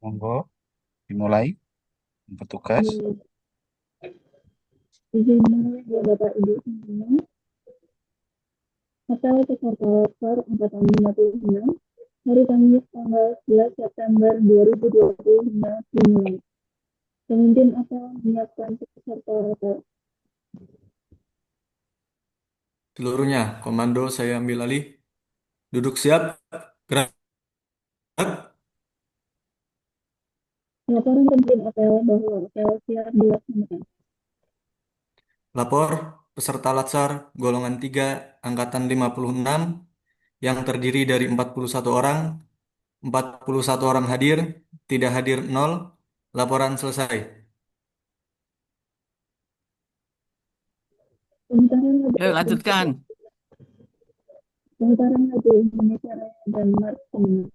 Monggo, dimulai bertugas. Eh, Izin ya Bapak Ibu semua, Hotel Jakarta Lakesar Angkatan 56, hari Kamis tanggal 11 September 2025 dimulai. Pemimpin hotel menyiapkan peserta hotel. Seluruhnya, komando saya ambil alih. Duduk siap, gerak. Laporan pemimpin hotel bahwa hotel siap dilaksanakan. Lapor, peserta Latsar golongan 3 angkatan 56 yang terdiri dari 41 orang, 41 orang hadir, tidak hadir 0. Laporan selesai. Pemutaran lagu Yuk lanjutkan. Pemutaran lagu Indonesia Raya dan Mars Pemenang.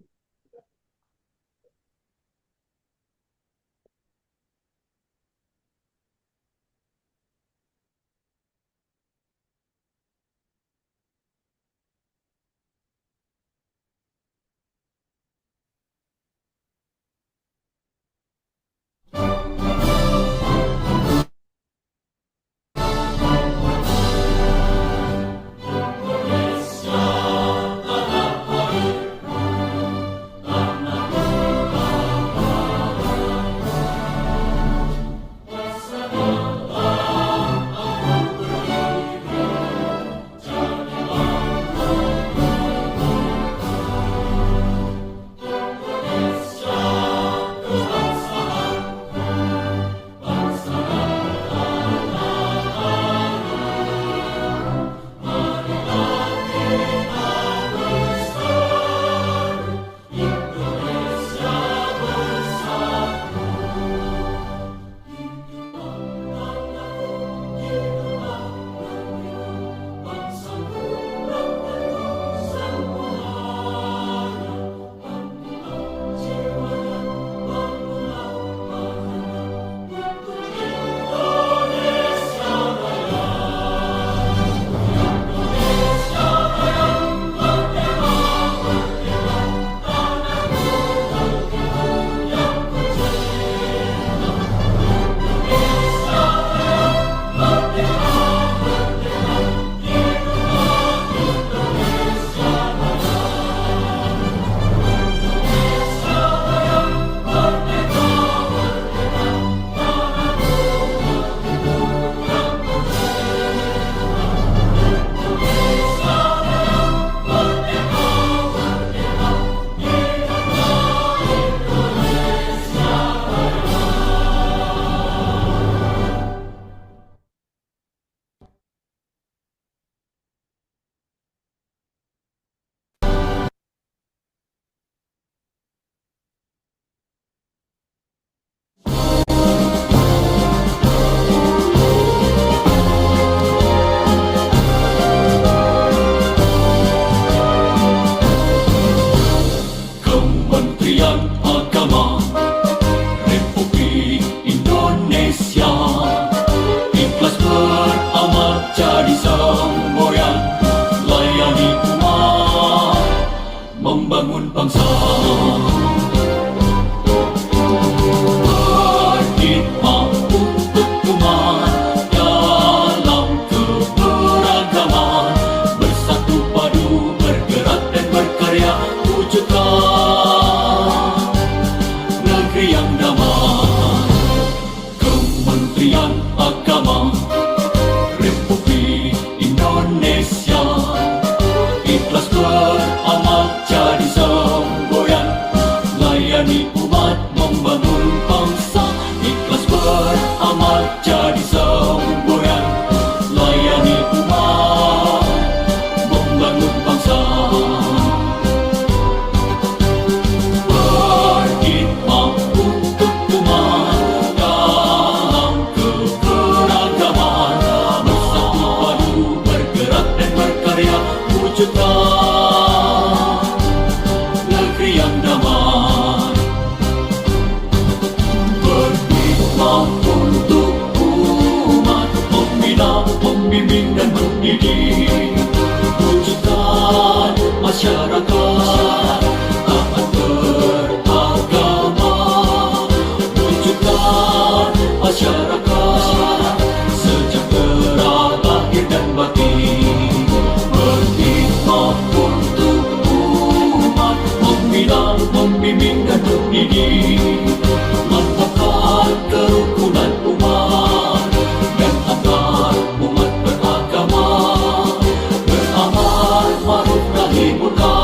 Kementerian Agama Republik Indonesia ikhlas beramal jadi semboyan, layani umat, membangun bangsa. Berkhidmat untuk umat dalam keberagaman, bersatu padu bergerak dan berkarya wujudkan negeri yang damai. Kementerian Agama Republik Indonesia ikhlas beramal jadi semboyan, layani umat, membangun bangsa. Ikhlas beramal jadi semboyan, layani umat, membangun bangsa. Berkhidmat untuk umat dalam keberagaman, bersatu padu bergerak dan berkarya wujudkan negeri yang damai. Berkhidmat untuk umat, membina, membimbing dan mendidik, wujudkan masyarakat taat beragama, murka,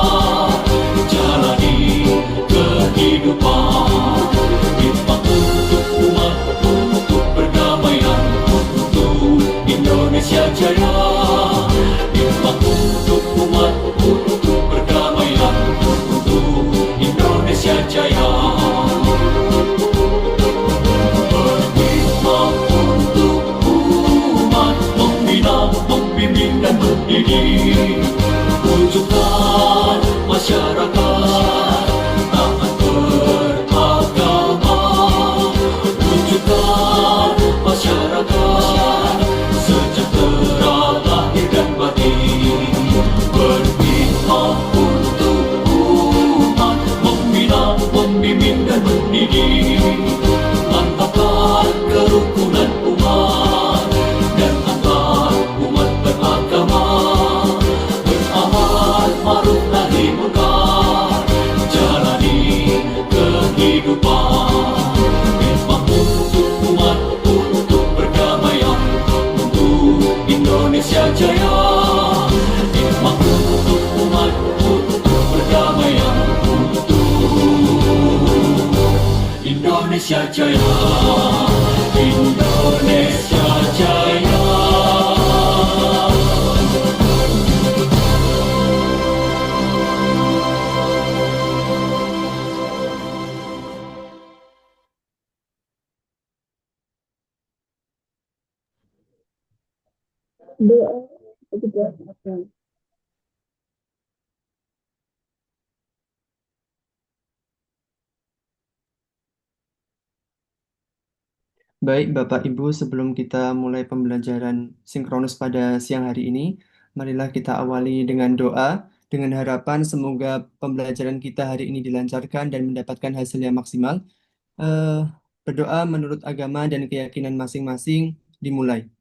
jalani kehidupan. Hikmat untuk umat, untuk perdamaian, untuk Indonesia Jaya. Hikmat untuk umat, untuk perdamaian, untuk Indonesia Jaya. Berhikmat untuk umat, membina, membimbing dan mendidik. Wujudkan masyarakat taat beragama. Wujudkan masyarakat sejahtera lahir dan batin. Berhikmat untuk umat, membina, membimbing dan mendidik. Mantapkan kerukunan umat dan antar umat beragama. Beramal ma'ruf nahi munkar, jalani kehidupan. Hikmat untuk umat, untuk perdamaian, untuk Indonesia Jaya. Hikmat untuk umat, untuk perdamaian, untuk Indonesia Jaya. Indonesia Jaya. Doa 17 April. Baik, Bapak Ibu, sebelum kita mulai pembelajaran sinkronus pada siang hari ini, marilah kita awali dengan doa, dengan harapan semoga pembelajaran kita hari ini dilancarkan dan mendapatkan hasil yang maksimal. Berdoa menurut agama dan keyakinan masing-masing, dimulai.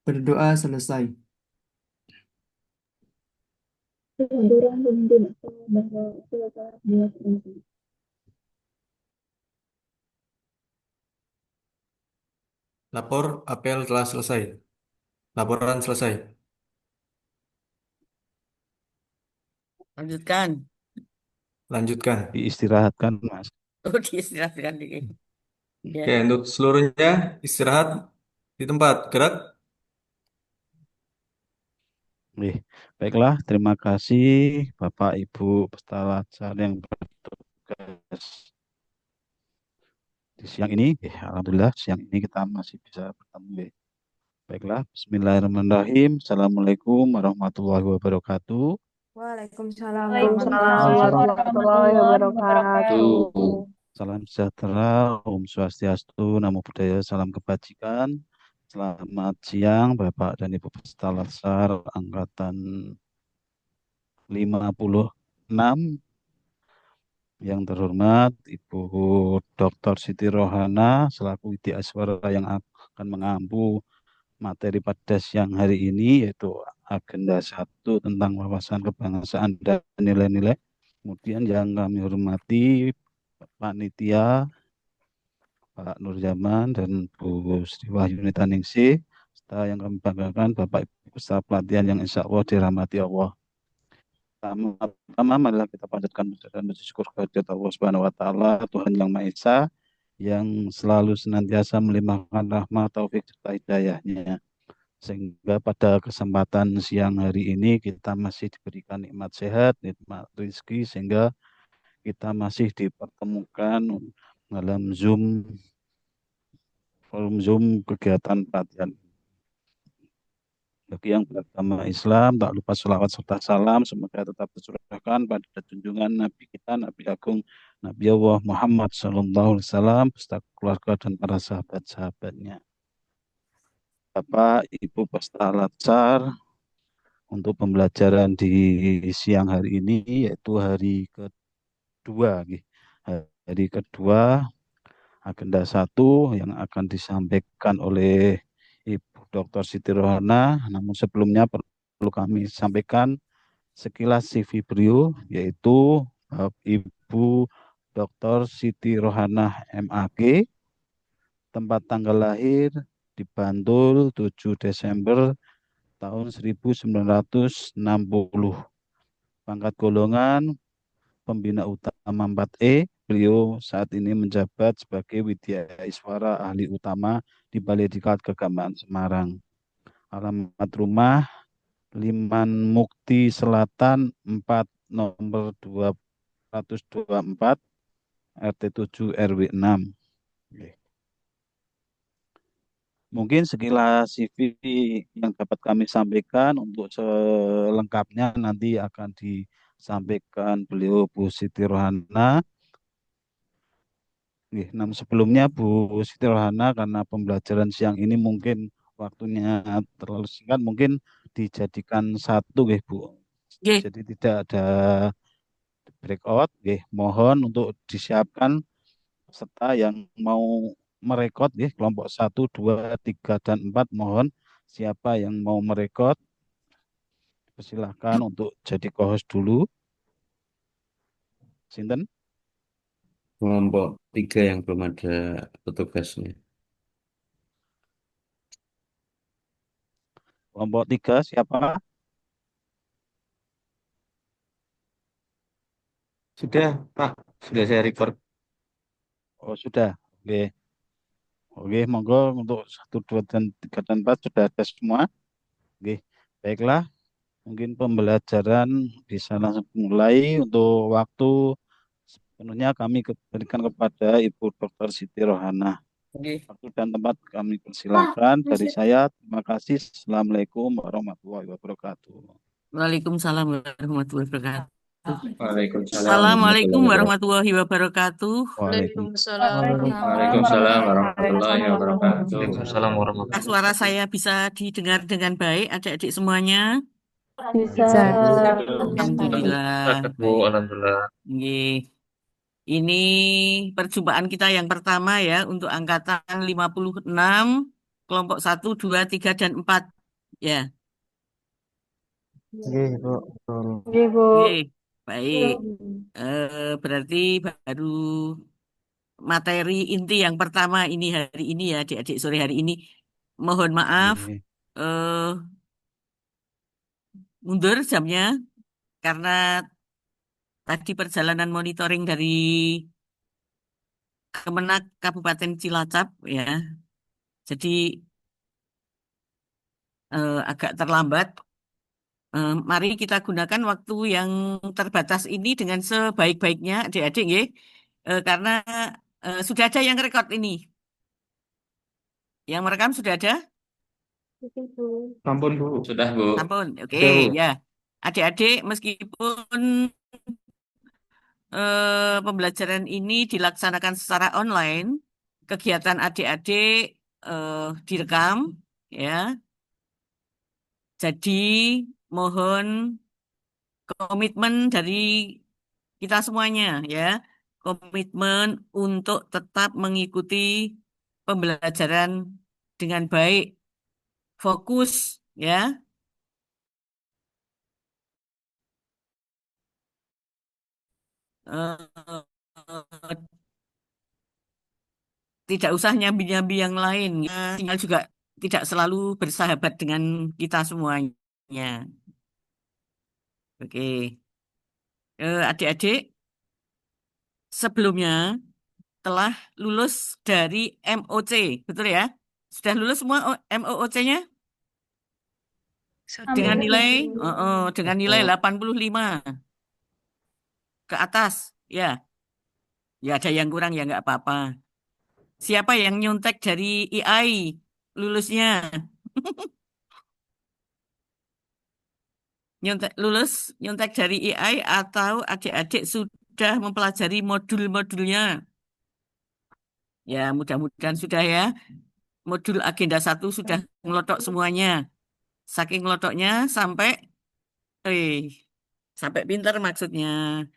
Berdoa selesai. Kehadiran pemimpin atau bahwa selesai dilaksanakan. Lapor apel telah selesai. Laporan selesai. Lanjutkan. Lanjutkan. Diistirahatkan, Mas. Oh, diistirahatkan dikit. Ya. Oke, untuk seluruhnya istirahat di tempat. Gerak. Baiklah, terima kasih Bapak Ibu peserta lajar yang bertugas di siang ini. Alhamdulillah siang ini kita masih bisa bertemu. Baiklah, Bismillahirrahmanirrahim. Assalamualaikum warahmatullahi wabarakatuh. Waalaikumsalam warahmatullahi wabarakatuh. Salam sejahtera, Om Swastiastu, Namo Buddhaya, salam kebajikan. Selamat siang Bapak dan Ibu peserta lajar angkatan 56. Yang terhormat Ibu Dr. Siti Rohana selaku Widya Aswara yang akan mengampu materi pada siang hari ini, yaitu agenda 1 tentang wawasan kebangsaan dan nilai-nilai. Kemudian yang kami hormati panitia Pak Nurjaman dan Bu Sri Wahyuni Taningsih, serta yang kami banggakan Bapak Ibu peserta pelatihan yang insya Allah dirahmati Allah. Pertama, marilah kita panjatkan puja dan syukur kehadirat Allah Subhanahu wa taala, Tuhan yang Maha Esa, yang selalu senantiasa melimpahkan rahmat, taufik serta hidayahnya. Sehingga pada kesempatan siang hari ini kita masih diberikan nikmat sehat, nikmat rezeki, sehingga kita masih dipertemukan dalam forum Zoom kegiatan pelatihan. Bagi yang beragama Islam, tak lupa sholawat serta salam semoga tetap tercurahkan pada junjungan Nabi kita, Nabi Agung, Nabi Allah Muhammad SAW, beserta keluarga dan para sahabat-sahabatnya. Bapak, Ibu peserta lajar, untuk pembelajaran di siang hari ini, yaitu hari kedua. Hari kedua, agenda 1 yang akan disampaikan oleh Ibu Dr. Siti Rohana. Namun sebelumnya perlu kami sampaikan sekilas CV beliau, yaitu Ibu Dr. Siti Rohanah MAG, tempat tanggal lahir di Bantul 7 Desember tahun 1960. Pangkat golongan Pembina Utama 4E. Beliau saat ini menjabat sebagai Widya Iswara Ahli Utama di Balai Diklat Keagamaan Semarang. Alamat rumah Liman Mukti Selatan 4 nomor 224 RT 7 RW 6. Mungkin sekilas CV yang dapat kami sampaikan. Untuk selengkapnya nanti akan disampaikan beliau Bu Siti Rohana. Sebelumnya Bu Siti Rohana, karena pembelajaran siang ini mungkin waktunya terlalu singkat, mungkin dijadikan satu, Bu. Nggih. Jadi tidak ada breakout. Mohon untuk disiapkan peserta yang mau merekod, kelompok 1, 2, 3, dan 4. Mohon siapa yang mau merekod, persilahkan untuk jadi co-host dulu. Sinten? Kelompok 3 yang belum ada petugasnya. Kelompok 3 siapa? Sudah, Pak. Sudah saya record. Oh, sudah. Oke. Oke, monggo untuk 1, 2, dan 3, dan 4 sudah ada semua. Oke, baiklah. Mungkin pembelajaran bisa langsung mulai. Untuk waktu sepenuhnya kami berikan kepada Ibu Dr. Siti Rohana. Nggih. Waktu dan tempat kami persilakan. Dari saya, terima kasih. Assalamualaikum warahmatullahi wabarakatuh. Waalaikumsalam warahmatullahi wabarakatuh. Waalaikumsalam Assalamualaikum warahmatullahi warahmatullahi wabarakatuh. Waalaikumsalam warahmatullahi wabarakatuh. Waalaikumsalam Apakah warahmatullahi suara saya bisa didengar dengan baik, adik-adik semuanya? Bisa. Alhamdulillah. Bu, alhamdulillah. Nggih. Ini perjumpaan kita yang pertama ya untuk angkatan 56, kelompok 1, 2, 3, dan 4. Ya. Nggih, Bu. Betul. Oke, Bu. Oke, baik. Berarti baru materi inti yang pertama ini hari ini ya, adik-adik sore hari ini. Mohon maaf, eh, mundur jamnya karena tadi perjalanan monitoring dari Kemenak Kabupaten Cilacap ya. Jadi agak terlambat. Mari kita gunakan waktu yang terbatas ini dengan sebaik-baiknya, adik-adik, nggih. Karena sudah ada yang rekod ini. Yang merekam sudah ada? Ampun, Bu. Sudah, Bu. Ampun, oke, Sudah, Bu. ya. Adik-adik, meskipun pembelajaran ini dilaksanakan secara online, kegiatan adik-adik direkam, ya. Jadi mohon komitmen dari kita semuanya ya, komitmen untuk tetap mengikuti pembelajaran dengan baik, fokus ya. Eh, Tidak usah nyambi-nyambi yang lain. Ya. Sinyal juga tidak selalu bersahabat dengan kita semuanya. Oke. Adik-adik, sebelumnya telah lulus dari MOC, betul ya? Sudah lulus semua MOOC-nya? Dengan nilai dengan nilai 85 ke atas, ya. Ya ada yang kurang ya nggak apa-apa. Siapa yang nyontek dari AI lulusnya? Nyontek dari AI atau adik-adik sudah mempelajari modul-modulnya? Ya, mudah-mudahan sudah ya. Modul agenda 1 sudah ngelotok semuanya. Saking ngelotoknya eh sampai pinter maksudnya.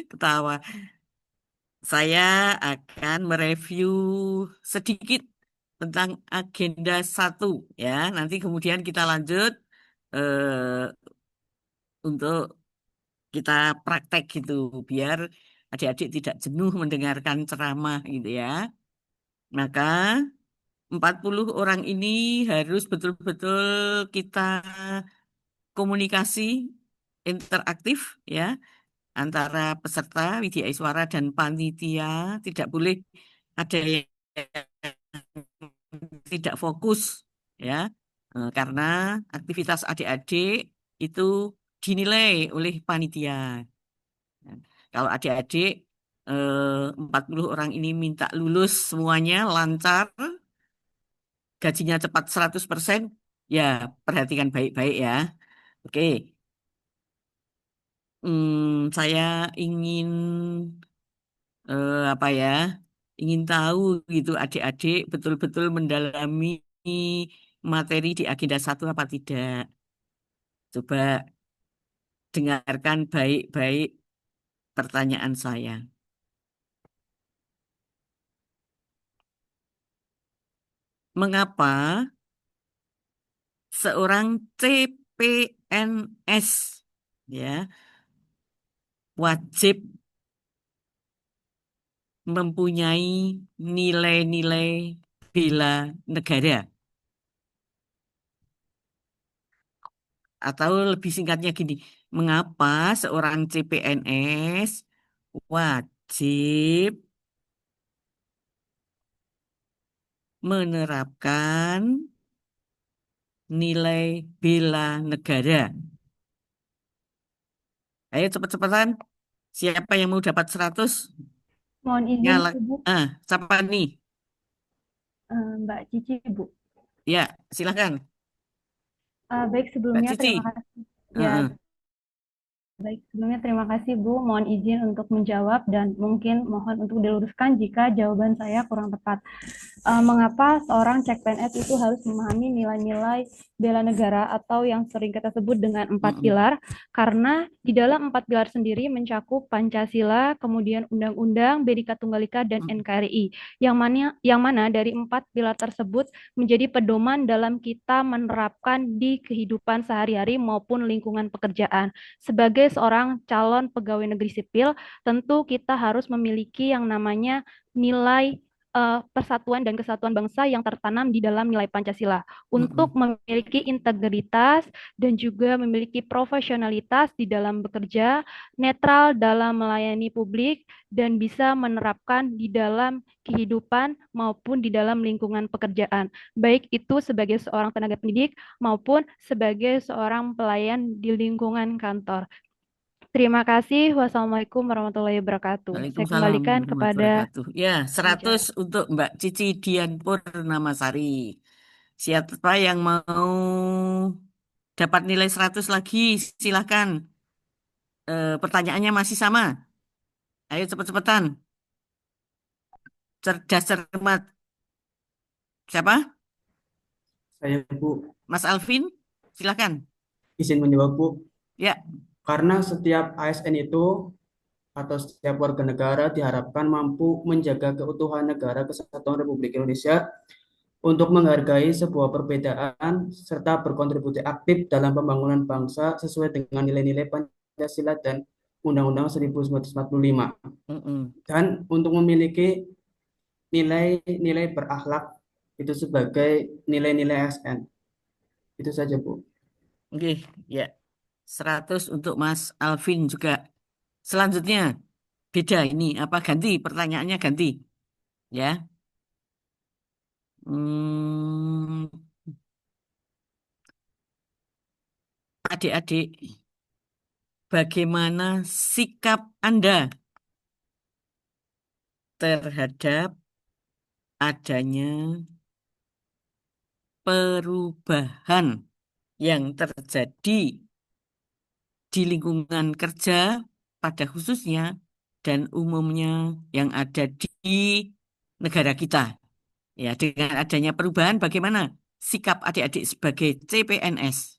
Ketawa. Saya akan mereview sedikit tentang agenda 1 ya. Nanti kemudian kita lanjut untuk kita praktek gitu biar adik-adik tidak jenuh mendengarkan ceramah gitu ya. Maka 40 orang ini harus betul-betul kita komunikasi interaktif ya antara peserta Widya Iswara dan panitia. Tidak boleh ada yang tidak fokus ya. Karena aktivitas adik-adik itu dinilai oleh panitia. Kalau adik-adik 40 orang ini minta lulus semuanya lancar, gajinya cepat 100%, ya perhatikan baik-baik ya. Oke. Saya ingin apa ya? Ingin tahu gitu adik-adik betul-betul mendalami materi di agenda 1 apa tidak. Coba dengarkan baik-baik pertanyaan saya. Mengapa seorang CPNS ya wajib mempunyai nilai-nilai bela negara? Atau lebih singkatnya gini, mengapa seorang CPNS wajib menerapkan nilai bela negara? Ayo cepet-cepetan. Siapa yang mau dapat 100? Mohon izin, Nyala. Ibu. Siapa nih? Mbak Cici, Bu. Ya, silakan. Baik, Mbak sebelumnya Cici. terima kasih. Ya, baik, sebelumnya terima kasih Bu. Mohon izin untuk menjawab dan mungkin mohon untuk diluruskan jika jawaban saya kurang tepat. Mengapa seorang cek PNS itu harus memahami nilai-nilai bela negara atau yang sering kita sebut dengan 4 pilar? Karena di dalam 4 pilar sendiri mencakup Pancasila, kemudian Undang-Undang, Bhinneka Tunggal Ika, dan NKRI. Yang mana dari 4 pilar tersebut menjadi pedoman dalam kita menerapkan di kehidupan sehari-hari maupun lingkungan pekerjaan. Sebagai seorang calon pegawai negeri sipil, tentu kita harus memiliki yang namanya nilai persatuan dan kesatuan bangsa yang tertanam di dalam nilai Pancasila untuk memiliki integritas dan juga memiliki profesionalitas di dalam bekerja, netral dalam melayani publik, dan bisa menerapkan di dalam kehidupan maupun di dalam lingkungan pekerjaan, baik itu sebagai seorang tenaga pendidik maupun sebagai seorang pelayan di lingkungan kantor. Terima kasih. Wassalamualaikum warahmatullahi wabarakatuh. Saya Waalaikumsalam kembalikan warahmatullahi kepada wabarakatuh. Ya, 100 untuk Mbak Cici Dian Purnamasari. Siapa yang mau dapat nilai 100 lagi? Silahkan. Pertanyaannya masih sama. Ayo cepet-cepetan. Cerdas cermat. Siapa? Saya, Bu, Mas Alvin? Silahkan. izin menjawab, Bu. Ya. Karena setiap ASN itu atau setiap warga negara diharapkan mampu menjaga keutuhan negara kesatuan Republik Indonesia untuk menghargai sebuah perbedaan serta berkontribusi aktif dalam pembangunan bangsa sesuai dengan nilai-nilai Pancasila dan Undang-Undang 1945. Dan untuk memiliki nilai-nilai berakhlak itu sebagai nilai-nilai ASN. Itu saja, Bu. Oke, ya. 100 untuk Mas Alvin juga. Selanjutnya, beda ini. Apa ganti? Pertanyaannya ganti. Ya. Adik-adik, bagaimana sikap Anda terhadap adanya perubahan yang terjadi di lingkungan kerja pada khususnya dan umumnya yang ada di negara kita? Ya, dengan adanya perubahan, bagaimana sikap adik-adik sebagai CPNS?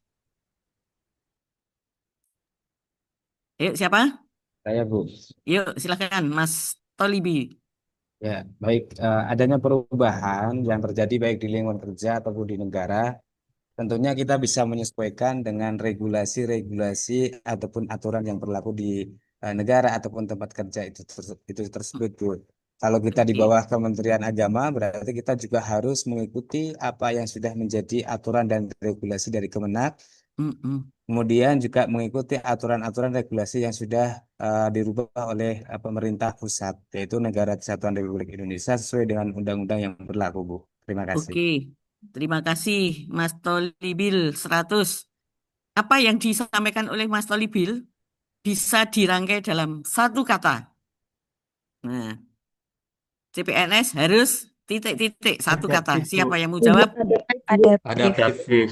Yuk, siapa? Saya, Bu. Yuk, silakan, Mas Tolibi. Ya, baik. Adanya perubahan yang terjadi baik di lingkungan kerja ataupun di negara tentunya kita bisa menyesuaikan dengan regulasi-regulasi ataupun aturan yang berlaku di negara ataupun tempat kerja itu tersebut, Bu. Kalau kita di Oke. bawah Kementerian Agama, berarti kita juga harus mengikuti apa yang sudah menjadi aturan dan regulasi dari Kemenak. Mm-mm. Kemudian juga mengikuti aturan-aturan regulasi yang sudah dirubah oleh pemerintah pusat, yaitu Negara Kesatuan Republik Indonesia sesuai dengan undang-undang yang berlaku, Bu. Terima kasih. Oke. Terima kasih Mas Tolibil 100. Apa yang disampaikan oleh Mas Tolibil bisa dirangkai dalam satu kata. Nah, CPNS harus titik-titik satu kata. Adaptif, Bu. Siapa yang mau jawab? Adaptif. Adaptif.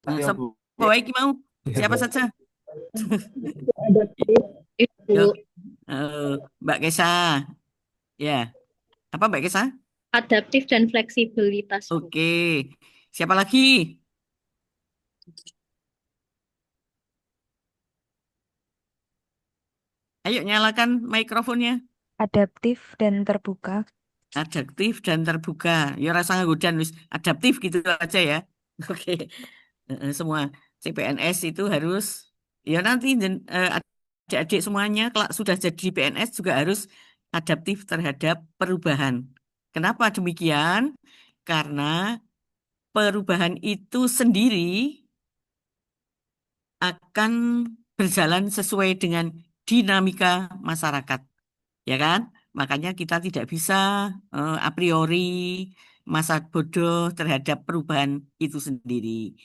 Nah, Ayo, Bu. baik mau. Siapa saja? Yuk. Mbak Kesa. Ya. Apa Mbak Kesa? Adaptif dan fleksibilitas, Bu. Oke. Siapa lagi? Ayo nyalakan mikrofonnya. Adaptif dan terbuka. Adaptif dan terbuka. Ya rasa nggodan wis adaptif gitu aja ya. Oke. Semua CPNS itu harus ya nanti adik-adik semuanya kalau sudah jadi PNS juga harus adaptif terhadap perubahan. Kenapa demikian? Karena perubahan itu sendiri akan berjalan sesuai dengan dinamika masyarakat, ya kan? Makanya kita tidak bisa a priori masa bodoh terhadap perubahan itu sendiri.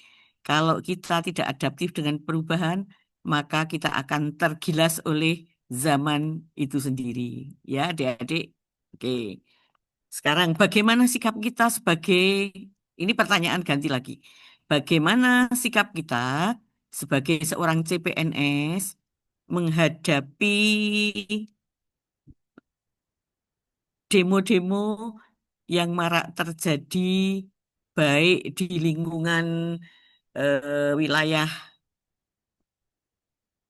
Kalau kita tidak adaptif dengan perubahan, maka kita akan tergilas oleh zaman itu sendiri. Ya, adik-adik. Oke. Sekarang bagaimana sikap kita sebagai, ini pertanyaan ganti lagi. Bagaimana sikap kita sebagai seorang CPNS menghadapi demo-demo yang marak terjadi baik di lingkungan wilayah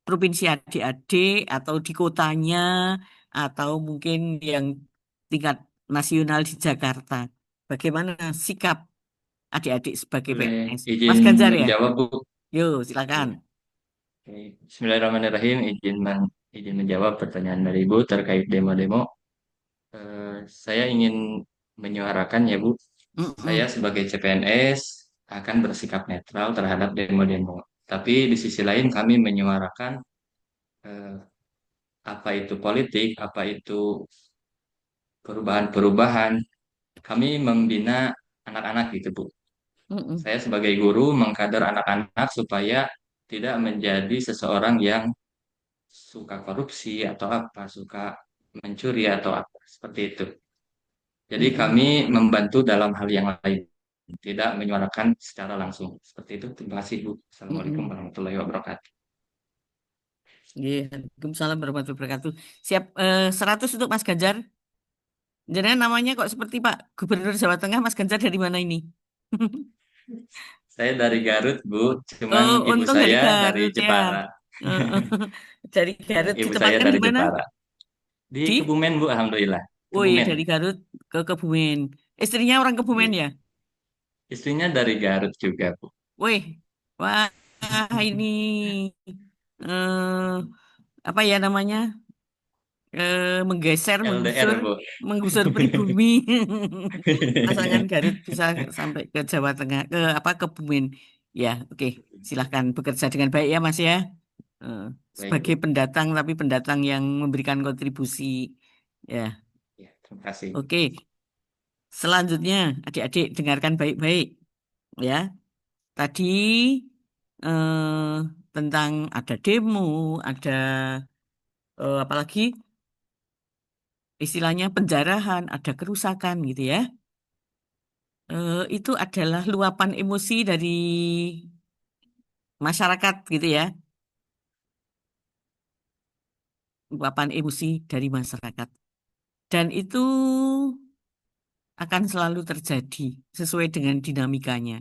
provinsi adik-adik atau di kotanya atau mungkin yang tingkat nasional di Jakarta. Bagaimana sikap adik-adik sebagai Boleh PNS? izin Mas Ganjar ya? menjawab, Bu? Yuk, silakan. Oke. Bismillahirrahmanirrahim. Izin menjawab pertanyaan dari Ibu terkait demo-demo. Saya ingin menyuarakan ya, Bu. Saya Mm-mm. sebagai CPNS akan bersikap netral terhadap demo-demo. Tapi di sisi lain kami menyuarakan eh, apa itu politik, apa itu perubahan-perubahan. Kami membina anak-anak gitu, Bu. Mm-mm. Saya sebagai guru mengkader anak-anak supaya tidak menjadi seseorang yang suka korupsi atau apa, suka mencuri atau apa, seperti itu. Jadi Mm-mm. kami membantu dalam hal yang lain, tidak menyuarakan secara langsung. Seperti itu. Terima kasih, Bu. Assalamualaikum Mm-mm. warahmatullahi wabarakatuh. Iya, Waalaikumsalam warahmatullahi wabarakatuh. Siap 100 untuk Mas Ganjar. Jangan namanya kok seperti Pak Gubernur Jawa Tengah, Mas Ganjar dari mana ini? Saya dari Garut, Bu. Cuman Oh, ibu untung dari saya dari Garut ya. Jepara. Dari Garut Ibu saya ditempatkan dari di mana? Jepara. Di Di? Kebumen, Bu. Alhamdulillah. Oh iya, Kebumen. dari Garut ke Kebumen. Istrinya orang Kebumen Iya. ya? Istrinya dari Garut juga, Bu. Wih, wah ini eh, apa ya namanya? Menggeser, LDR, Bu. menggusur pribumi. Pasangan Garut bisa sampai ke Jawa Tengah, ke apa Kebumen. Ya, oke. Silahkan bekerja dengan baik ya, Mas ya. Eh, Baik, Bu. sebagai pendatang, tapi pendatang yang memberikan kontribusi. Ya, Ya, terima kasih. oke. Selanjutnya, adik-adik dengarkan baik-baik. Ya, tadi eh, tentang ada demo, ada apalagi istilahnya penjarahan, ada kerusakan gitu ya. Itu adalah luapan emosi dari masyarakat gitu ya, luapan emosi dari masyarakat. Dan itu akan selalu terjadi sesuai dengan dinamikanya.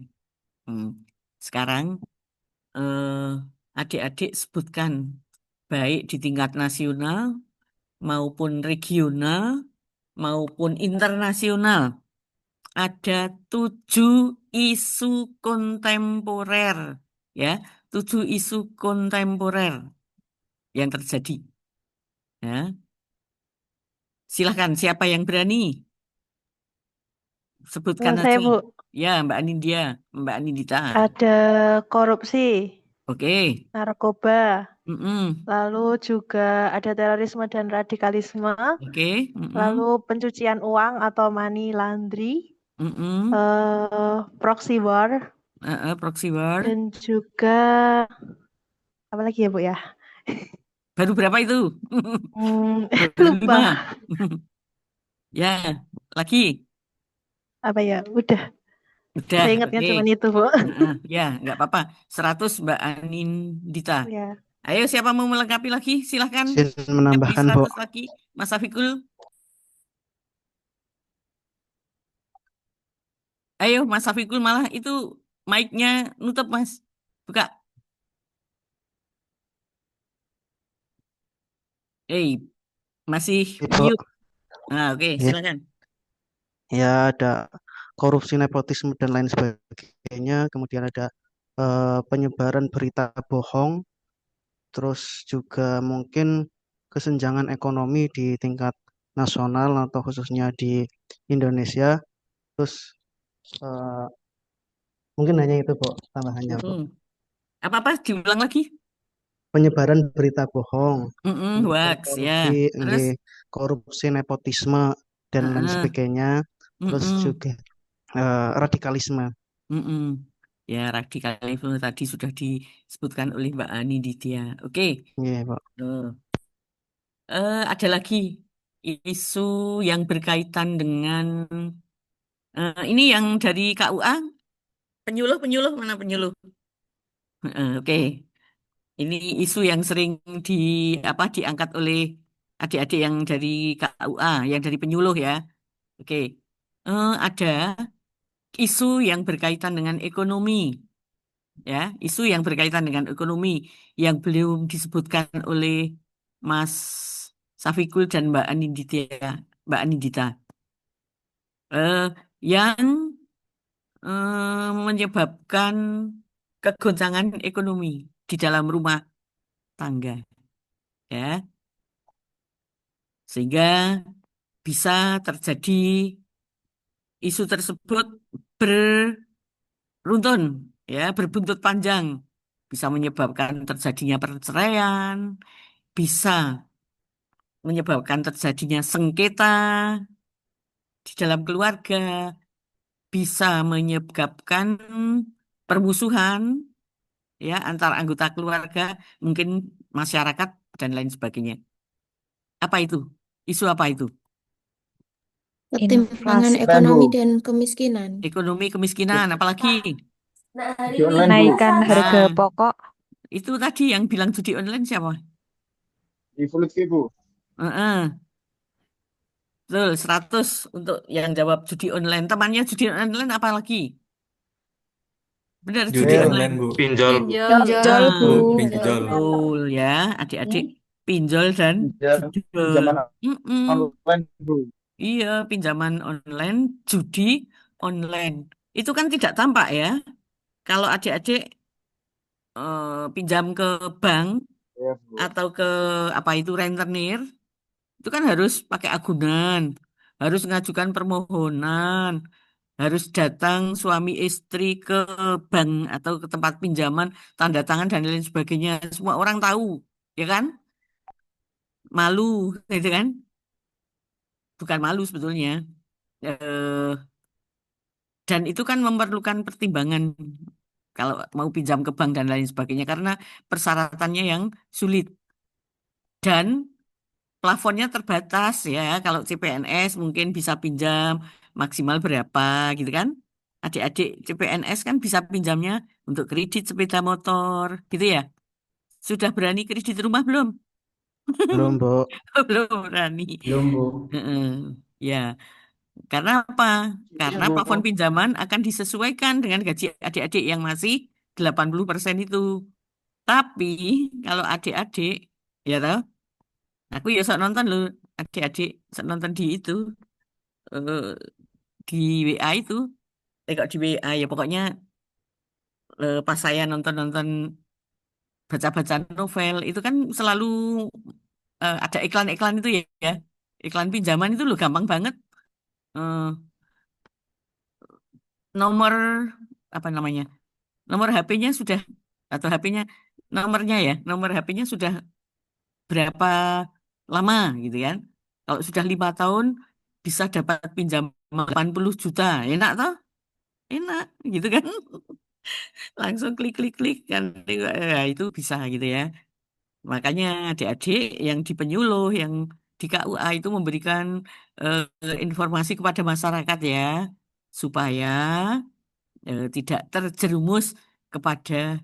Hmm. Sekarang adik-adik sebutkan baik di tingkat nasional maupun regional maupun internasional ada 7 isu kontemporer, ya, 7 isu kontemporer yang terjadi. Ya, silahkan siapa yang berani sebutkan Saya, aja. Bu, Ya, Mbak Anindya, Mbak Anindita. ada korupsi, Oke. narkoba, Mm-mm. lalu juga ada terorisme dan radikalisme, Oke. Mm-mm. lalu pencucian uang atau money laundry, Mm-mm. proxy war, Proxy war. dan juga apa lagi ya, Bu ya? Baru berapa itu? Baru Lupa. 5. Ya, lagi. Apa ya? Udah. Udah, Saya ingatnya oke. cuma itu, Bu. Ya, nggak apa-apa. 100 Mbak Anindita. Ya. Ayo, siapa mau melengkapi lagi? Silahkan. Izin Yang beri menambahkan, Bu. 100 lagi. Mas Afikul. Ayo, Mas Afikul malah itu mic-nya nutup, Mas. Buka. Masih Ibu, mute. Nah, oke, ya, silakan. ya ada korupsi, nepotisme dan lain sebagainya. Kemudian ada penyebaran berita bohong, terus juga mungkin kesenjangan ekonomi di tingkat nasional atau khususnya di Indonesia. Terus eh, mungkin hanya itu, Bu, tambahannya, Bu. Apa-apa diulang lagi? Penyebaran berita bohong, kemudian Hoax ya. Terus korupsi, nepotisme dan lain sebagainya. Terus juga radikalisme. Ya, radikalisme tadi sudah disebutkan oleh Mbak Anindita. Oke. Iya, Pak. Ada lagi isu yang berkaitan dengan ini yang dari KUA. Penyuluh mana penyuluh? Oke. Ini isu yang sering diangkat oleh adik-adik yang dari KUA, yang dari penyuluh ya. Oke. Ada isu yang berkaitan dengan ekonomi. Ya, isu yang berkaitan dengan ekonomi yang belum disebutkan oleh Mas Safikul dan Mbak Anindita. Yang menyebabkan kegoncangan ekonomi di dalam rumah tangga, ya, sehingga bisa terjadi isu tersebut beruntun, ya, berbuntut panjang, bisa menyebabkan terjadinya perceraian, bisa menyebabkan terjadinya sengketa di dalam keluarga, bisa menyebabkan permusuhan ya antara anggota keluarga, mungkin masyarakat dan lain sebagainya. Apa itu? Isu apa itu? Ketimpangan ekonomi dan kemiskinan. Ekonomi, kemiskinan, apalagi? Naikkan harga pokok. Itu tadi yang bilang judi online siapa? Ibu. Betul, 100 untuk yang jawab judi online. Temannya judi online apa lagi? Benar, judi online. Bu. Pinjol. Pinjol, Bu. Pinjol. Betul ya, adik-adik. Pinjol dan judul. Pinjaman online, Bu. Iya, pinjaman online, judi online. Itu kan tidak tampak ya. Kalau adik-adik pinjam ke bank Yes, Bu. atau ke apa itu rentenir, itu kan harus pakai agunan, harus mengajukan permohonan, harus datang suami istri ke bank atau ke tempat pinjaman, tanda tangan dan lain sebagainya. Semua orang tahu, ya kan? Malu, gitu kan? Bukan malu sebetulnya. Dan itu kan memerlukan pertimbangan kalau mau pinjam ke bank dan lain sebagainya karena persyaratannya yang sulit dan plafonnya terbatas ya. Kalau CPNS mungkin bisa pinjam maksimal berapa gitu kan. Adik-adik CPNS kan bisa pinjamnya untuk kredit sepeda motor gitu ya. Sudah berani kredit rumah belum? Belum, Bu. Belum berani. Belum, Bu. Ya. Karena apa? Karena plafon pinjaman akan disesuaikan dengan gaji adik-adik yang masih 80% itu. Tapi kalau adik-adik, ya toh, aku ya sok nonton loh, adik-adik sok nonton di itu. di WA itu. Kok di WA ya pokoknya pas saya nonton-nonton baca-baca novel itu kan selalu ada iklan-iklan itu ya, ya. Iklan pinjaman itu loh gampang banget. Eh, nomor apa namanya? Nomor HP-nya sudah atau HP-nya nomornya ya, nomor HP-nya sudah berapa lama gitu kan. Kalau sudah 5 tahun bisa dapat pinjaman 80 juta. Enak toh? Enak gitu kan. Langsung klik-klik-klik kan. Itu bisa gitu ya. Makanya adik-adik yang di penyuluh, yang di KUA itu memberikan informasi kepada masyarakat ya, supaya tidak terjerumus kepada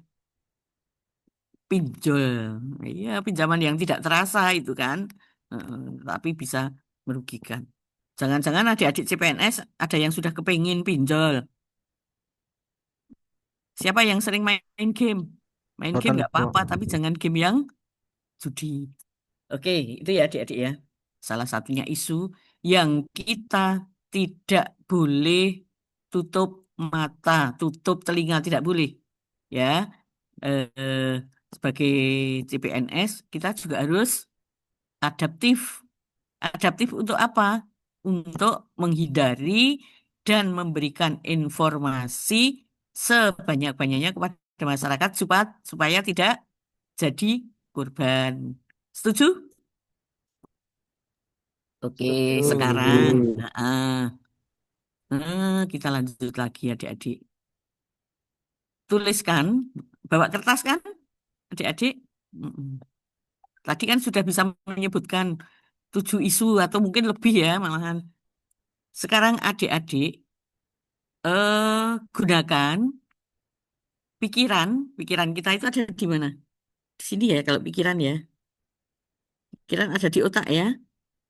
pinjol. Iya, pinjaman yang tidak terasa itu kan, Eh, tapi bisa merugikan. Jangan-jangan adik-adik CPNS ada yang sudah kepingin pinjol. Siapa yang sering main game? Main game Total nggak Bu. apa-apa, tapi jangan game yang judi. Oke, itu ya adik-adik ya. Salah satunya isu yang kita tidak boleh tutup mata, tutup telinga, tidak boleh. Ya, eh, sebagai CPNS kita juga harus adaptif. Adaptif untuk apa? Untuk menghindari dan memberikan informasi sebanyak-banyaknya kepada masyarakat supaya tidak jadi korban. Setuju? Oke, sekarang Setuju. kita lanjut lagi adik-adik. Tuliskan, bawa kertas kan adik-adik? Mm-mm. Tadi kan sudah bisa menyebutkan 7 isu atau mungkin lebih ya malahan. Sekarang adik-adik gunakan pikiran, pikiran kita itu ada di mana? Di sini ya kalau pikiran ya. Pikiran ada di otak ya.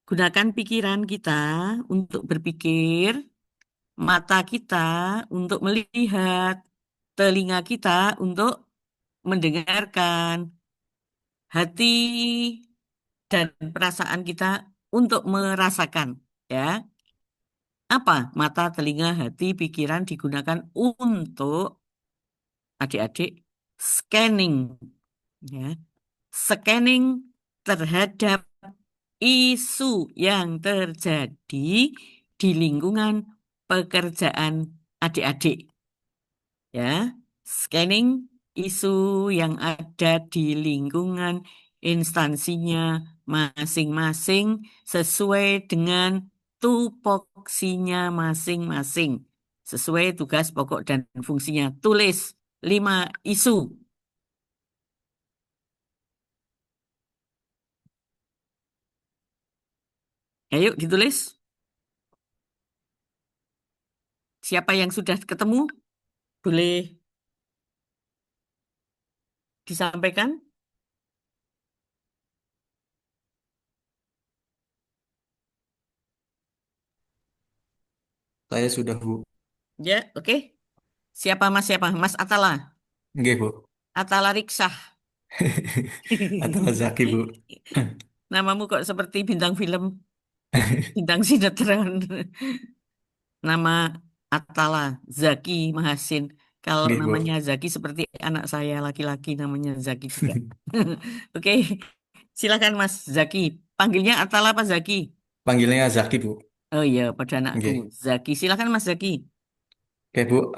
Gunakan pikiran kita untuk berpikir, mata kita untuk melihat, telinga kita untuk mendengarkan, hati dan perasaan kita untuk merasakan. Ya, apa mata, telinga, hati, pikiran digunakan untuk adik-adik scanning, ya, scanning terhadap isu yang terjadi di lingkungan pekerjaan adik-adik. Ya, scanning isu yang ada di lingkungan instansinya masing-masing sesuai dengan tupoksinya masing-masing, sesuai tugas pokok dan fungsinya. Tulis 5 isu. Ayo ditulis. Siapa yang sudah ketemu boleh disampaikan. Saya sudah, Bu. Ya, oke. Siapa Mas? Siapa? Mas Atala. Nggih, Bu. Atala Riksah. Atau Zaki, Bu. Namamu kok seperti bintang film, bintang sinetron. Nama Atala Zaki Mahasin. Kalau Nggih, Bu. namanya Zaki seperti anak saya laki-laki namanya Zaki juga. Oke, silakan Mas Zaki. Panggilnya Atala apa Zaki? Panggilnya Zaki, Bu. Oh iya, pada anakku. Nggih. Zaki, silakan Mas Zaki. Oke, Bu.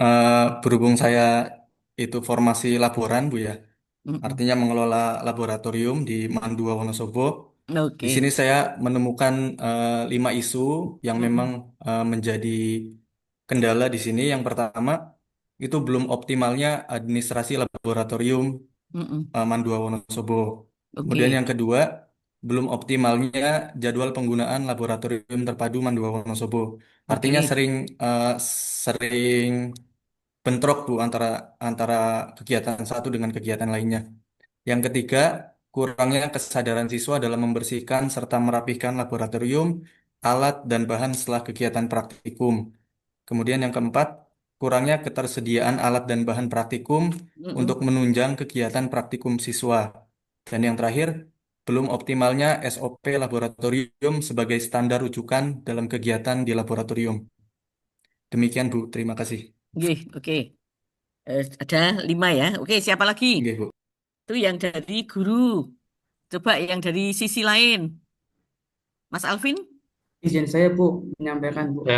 Berhubung saya itu formasi laboran, Bu ya. Mm-mm. Artinya mengelola laboratorium di Mandua Wonosobo. Di Oke. sini saya menemukan 5 isu yang memang Mm-mm. menjadi kendala di sini. Yang pertama, itu belum optimalnya administrasi laboratorium Mm-mm. Mandua Wonosobo. Kemudian Oke. yang kedua, belum optimalnya jadwal penggunaan laboratorium terpadu Mandua Wonosobo. Artinya Oke. sering bentrok Bu antara antara kegiatan satu dengan kegiatan lainnya. Yang ketiga, kurangnya kesadaran siswa dalam membersihkan serta merapihkan laboratorium, alat, dan bahan setelah kegiatan praktikum. Kemudian yang keempat, kurangnya ketersediaan alat dan bahan praktikum untuk Mm-mm. menunjang kegiatan praktikum siswa. Dan yang terakhir, belum optimalnya SOP laboratorium sebagai standar rujukan dalam kegiatan di laboratorium. Demikian Bu, terima kasih. Oke. Ada 5 ya. Oke, siapa lagi? Nggih, Bu. Itu yang dari guru. Coba yang dari sisi lain. Mas Alvin? Izin saya Bu menyampaikan Bu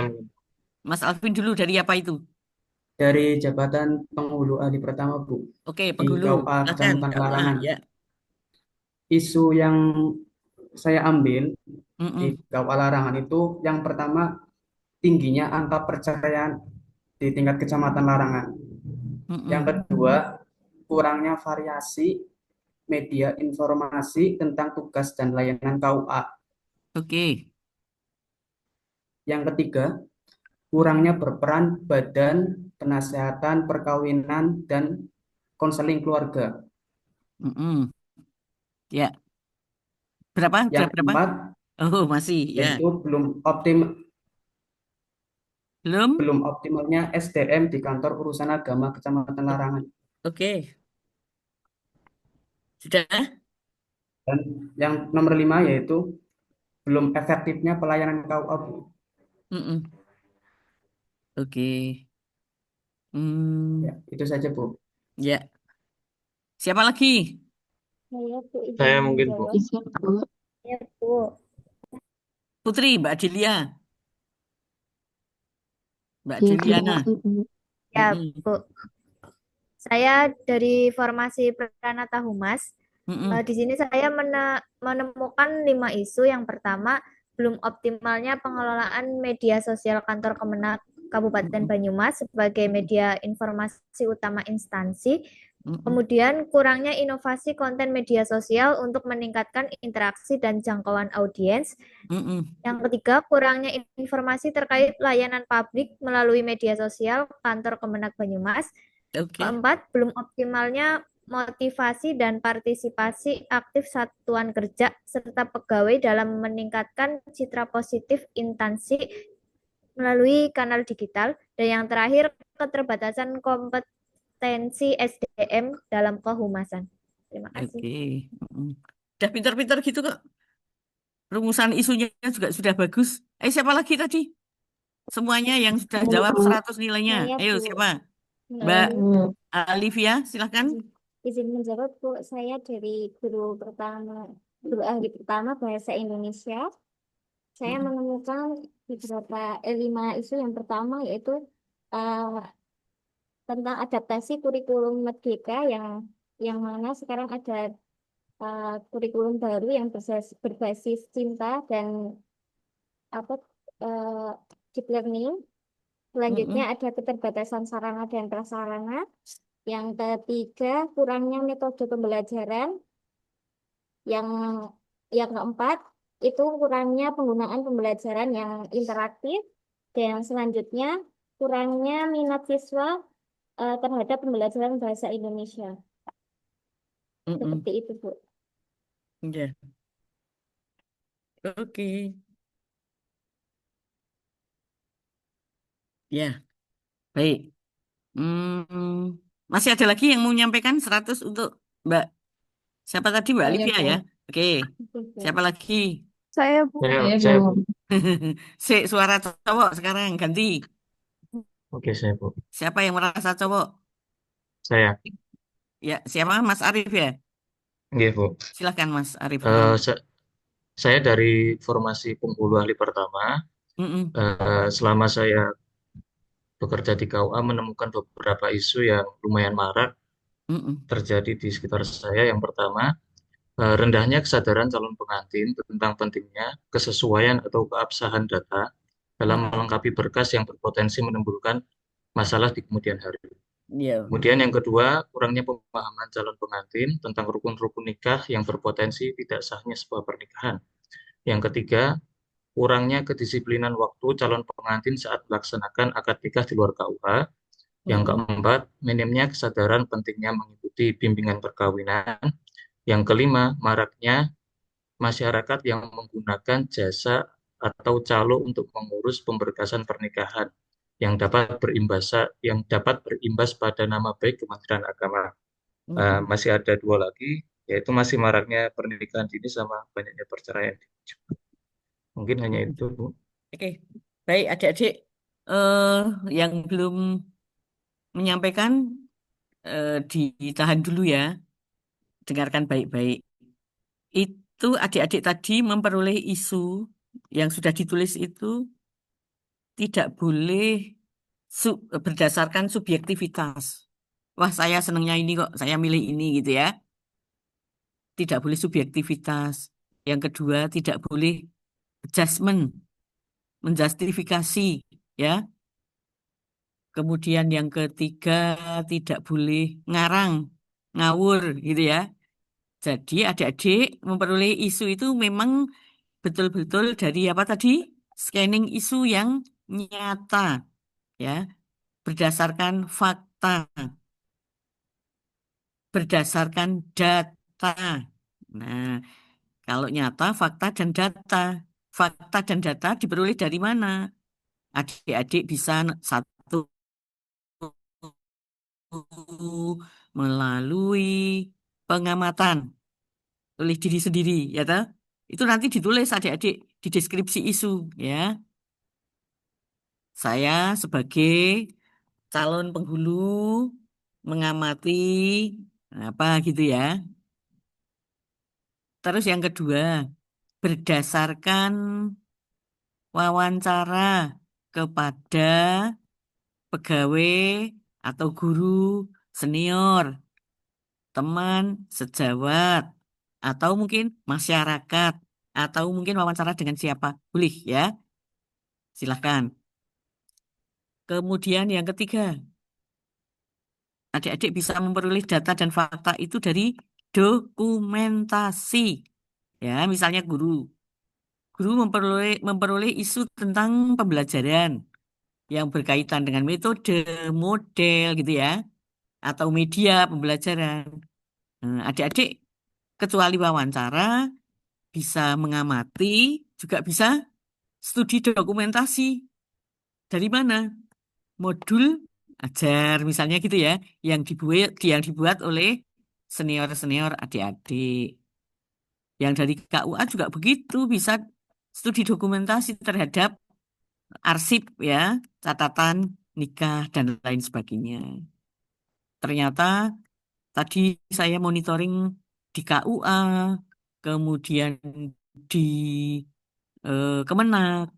Mas Alvin dulu dari apa itu? dari jabatan penghulu ahli pertama Bu Oke, di penghulu. KUA Silakan, Kecamatan KUA. Larangan. Ya. Isu yang saya ambil di Mm-mm. KUA Larangan itu yang pertama tingginya angka perceraian di tingkat Kecamatan Larangan. Yang Mm-mm. kedua, kurangnya variasi media informasi tentang tugas dan layanan KUA. Oke. Yang ketiga, kurangnya berperan badan penasehatan perkawinan dan konseling keluarga. Mm-mm. Ya. Berapa? Yang Berapa? keempat, Oh, masih. Ya. yaitu belum optimalnya SDM di kantor urusan agama Kecamatan Larangan. Oke. Sudah? Dan yang nomor 5 yaitu belum efektifnya pelayanan KUA, Bu. Mm-mm. Oke. Hmm, Ya, itu saja, Bu. ya. Siapa lagi? Saya mungkin Bu. Ya, Bu. Putri, Mbak Delia. Mbak Deliana. Ya, Mm-mm. Bu. Saya dari Formasi Pranata Humas. Mm-mm. Di sini saya menemukan 5 isu. Yang pertama, belum optimalnya pengelolaan media sosial kantor Kemenak Kabupaten Banyumas sebagai media informasi utama instansi. Kemudian, kurangnya inovasi konten media sosial untuk meningkatkan interaksi dan jangkauan audiens. Yang ketiga, kurangnya informasi terkait layanan publik melalui media sosial kantor Kemenak Banyumas. Keempat, belum optimalnya motivasi dan partisipasi aktif satuan kerja serta pegawai dalam meningkatkan citra positif instansi melalui kanal digital. Dan yang terakhir, keterbatasan kompetensi SDM dalam kehumasan. Terima kasih. Oke. Udah pintar-pintar gitu kok. Rumusan isunya juga sudah bagus. Siapa lagi tadi? Semuanya yang sudah jawab 100 nilainya. Saya, Ayo, Bu. siapa? Mbak Alivia, silakan. Izin menjawab, Bu. Saya dari guru ahli pertama Bahasa Indonesia. Saya menemukan beberapa 5 isu. Yang pertama yaitu tentang adaptasi kurikulum Merdeka yang mana sekarang ada kurikulum baru yang berbasis cinta dan deep learning. Selanjutnya ada keterbatasan sarana dan prasarana. Yang ketiga, kurangnya metode pembelajaran. Yang keempat, itu kurangnya penggunaan pembelajaran yang interaktif. Dan yang selanjutnya, kurangnya minat siswa terhadap pembelajaran bahasa Indonesia. Seperti itu, Bu. Ya. Oke. Ya, baik. Masih ada lagi yang mau menyampaikan 100 untuk Mbak. Siapa tadi Mbak Saya, Olivia Bu. ya? Oke. Siapa lagi? Saya, Bu. Saya, Bu. Suara cowok sekarang ganti. Oke, saya, Bu. Siapa yang merasa cowok? Saya. Ya, siapa? Mas Arif ya? Nggih, Bu. Silakan Mas Arif. Saya dari formasi penghulu ahli pertama. Selama saya bekerja di KUA menemukan beberapa isu yang lumayan marak terjadi di sekitar saya. Yang pertama, rendahnya kesadaran calon pengantin tentang pentingnya kesesuaian atau keabsahan data dalam melengkapi berkas yang berpotensi menimbulkan masalah di kemudian hari. Kemudian yang kedua, kurangnya pemahaman calon pengantin tentang rukun-rukun nikah yang berpotensi tidak sahnya sebuah pernikahan. Yang ketiga, kurangnya kedisiplinan waktu calon pengantin saat melaksanakan akad nikah di luar KUA. Yang keempat, minimnya kesadaran pentingnya mengikuti bimbingan perkawinan. Yang kelima, maraknya masyarakat yang menggunakan jasa atau calo untuk mengurus pemberkasan pernikahan yang dapat berimbas pada nama baik Kementerian Agama. Masih ada 2 lagi, yaitu masih maraknya pernikahan dini sama banyaknya perceraian. Mungkin hanya itu, Bu. Oke, baik adik-adik. eh yang belum menyampaikan ditahan dulu ya, dengarkan baik-baik. Itu adik-adik tadi memperoleh isu yang sudah ditulis itu tidak boleh berdasarkan subjektivitas. Wah, saya senangnya ini kok, saya milih ini gitu ya. Tidak boleh subjektivitas. Yang kedua, tidak boleh adjustment, menjustifikasi, ya. Kemudian yang ketiga, tidak boleh ngarang, ngawur gitu ya. Jadi adik-adik memperoleh isu itu memang betul-betul dari apa tadi? Scanning isu yang nyata, ya, berdasarkan fakta, berdasarkan data. Nah, kalau nyata, fakta dan data. Fakta dan data diperoleh dari mana? Adik-adik bisa satu melalui pengamatan oleh diri sendiri, ya toh? Itu nanti ditulis adik-adik di deskripsi isu, ya. Saya sebagai calon penghulu mengamati apa gitu ya. Terus yang kedua, berdasarkan wawancara kepada pegawai atau guru senior, teman sejawat, atau mungkin masyarakat, atau mungkin wawancara dengan siapa. Boleh ya, silahkan. Kemudian yang ketiga, adik-adik bisa memperoleh data dan fakta itu dari dokumentasi. Ya, misalnya guru. Guru memperoleh isu tentang pembelajaran yang berkaitan dengan metode, model gitu ya, atau media pembelajaran. Nah, adik-adik kecuali wawancara bisa mengamati, juga bisa studi dokumentasi. Dari mana? Modul ajar misalnya gitu ya, yang dibuat oleh senior-senior adik-adik. Yang dari KUA juga begitu, bisa studi dokumentasi terhadap arsip ya, catatan nikah dan lain sebagainya. Ternyata tadi saya monitoring di KUA, kemudian di Kemenak,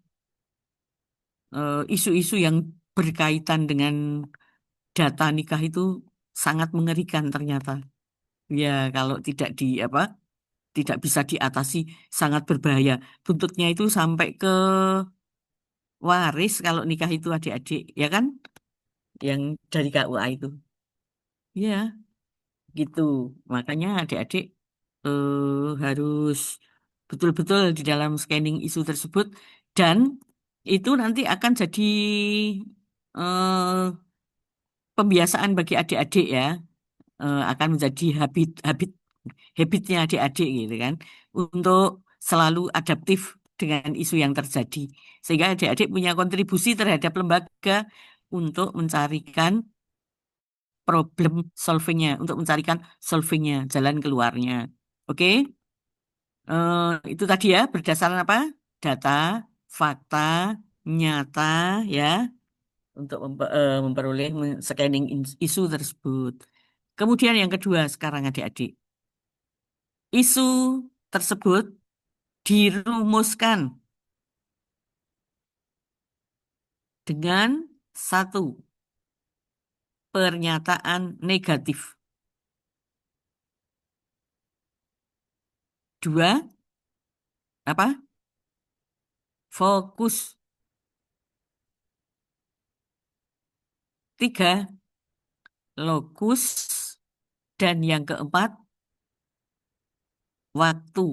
isu-isu yang berkaitan dengan data nikah itu sangat mengerikan ternyata. Ya, kalau tidak tidak bisa diatasi sangat berbahaya. Buntutnya itu sampai ke waris kalau nikah itu adik-adik, ya kan? Yang dari KUA itu. Ya, gitu. Makanya adik-adik harus betul-betul di dalam scanning isu tersebut dan itu nanti akan jadi eh, pembiasaan bagi adik-adik ya. Akan menjadi habitnya adik-adik gitu kan untuk selalu adaptif dengan isu yang terjadi sehingga adik-adik punya kontribusi terhadap lembaga untuk mencarikan problem solvingnya, untuk mencarikan solvingnya, jalan keluarnya. Oke. Itu tadi ya berdasarkan apa? Data, fakta, nyata ya untuk memperoleh scanning isu tersebut. Kemudian yang kedua sekarang adik-adik, isu tersebut dirumuskan dengan satu pernyataan negatif, dua apa? Fokus, tiga lokus, dan yang keempat waktu.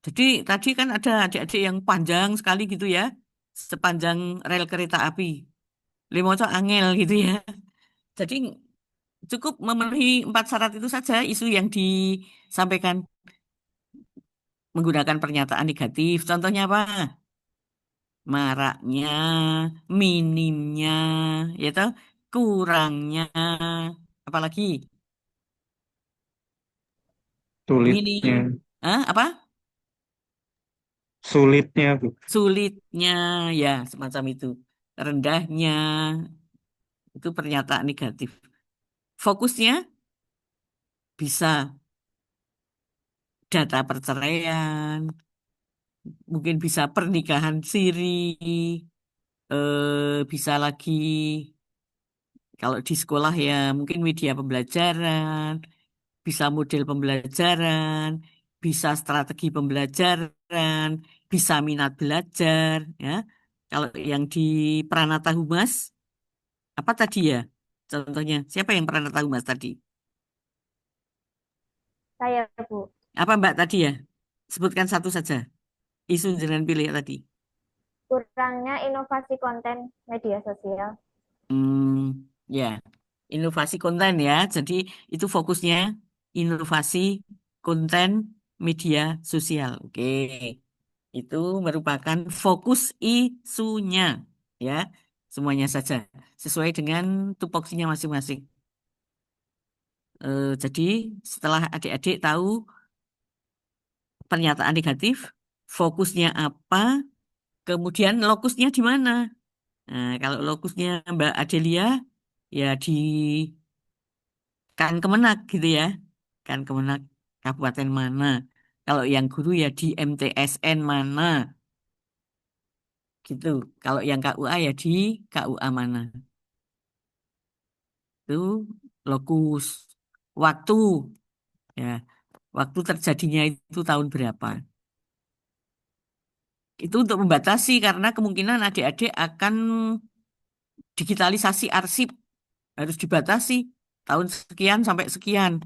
Jadi tadi kan ada adik-adik yang panjang sekali gitu ya, sepanjang rel kereta api. Limoco angel gitu ya. Jadi cukup memenuhi 4 syarat itu saja isu yang disampaikan menggunakan pernyataan negatif. Contohnya apa? Maraknya, minimnya, ya toh, kurangnya, apalagi minim, Sulitnya, apa? Sulitnya, Bu. Sulitnya, ya semacam itu. Rendahnya, itu pernyataan negatif. Fokusnya bisa data perceraian, mungkin bisa pernikahan siri, bisa lagi kalau di sekolah ya mungkin media pembelajaran, bisa model pembelajaran, bisa strategi pembelajaran, bisa minat belajar, ya. Kalau yang di Pranata Humas, apa tadi ya? Contohnya, siapa yang Pranata Humas tadi? Saya, Bu. Apa Mbak tadi ya? Sebutkan satu saja. Isu jangan pilih tadi. Kurangnya inovasi konten media sosial. Ya, inovasi konten ya. Jadi itu fokusnya inovasi konten media sosial. Oke. Itu merupakan fokus isunya ya. Semuanya saja sesuai dengan tupoksinya masing-masing. Jadi setelah adik-adik tahu pernyataan negatif, fokusnya apa, kemudian lokusnya di mana. Nah, kalau lokusnya Mbak Adelia ya di Kan Kemenak gitu ya. Kan Kemenak kabupaten mana. Kalau yang guru ya di MTSN mana. Gitu. Kalau yang KUA ya di KUA mana. Itu lokus. Waktu. Ya. Waktu terjadinya itu tahun berapa. Itu untuk membatasi karena kemungkinan adik-adik akan digitalisasi arsip. Harus dibatasi. Tahun sekian sampai sekian.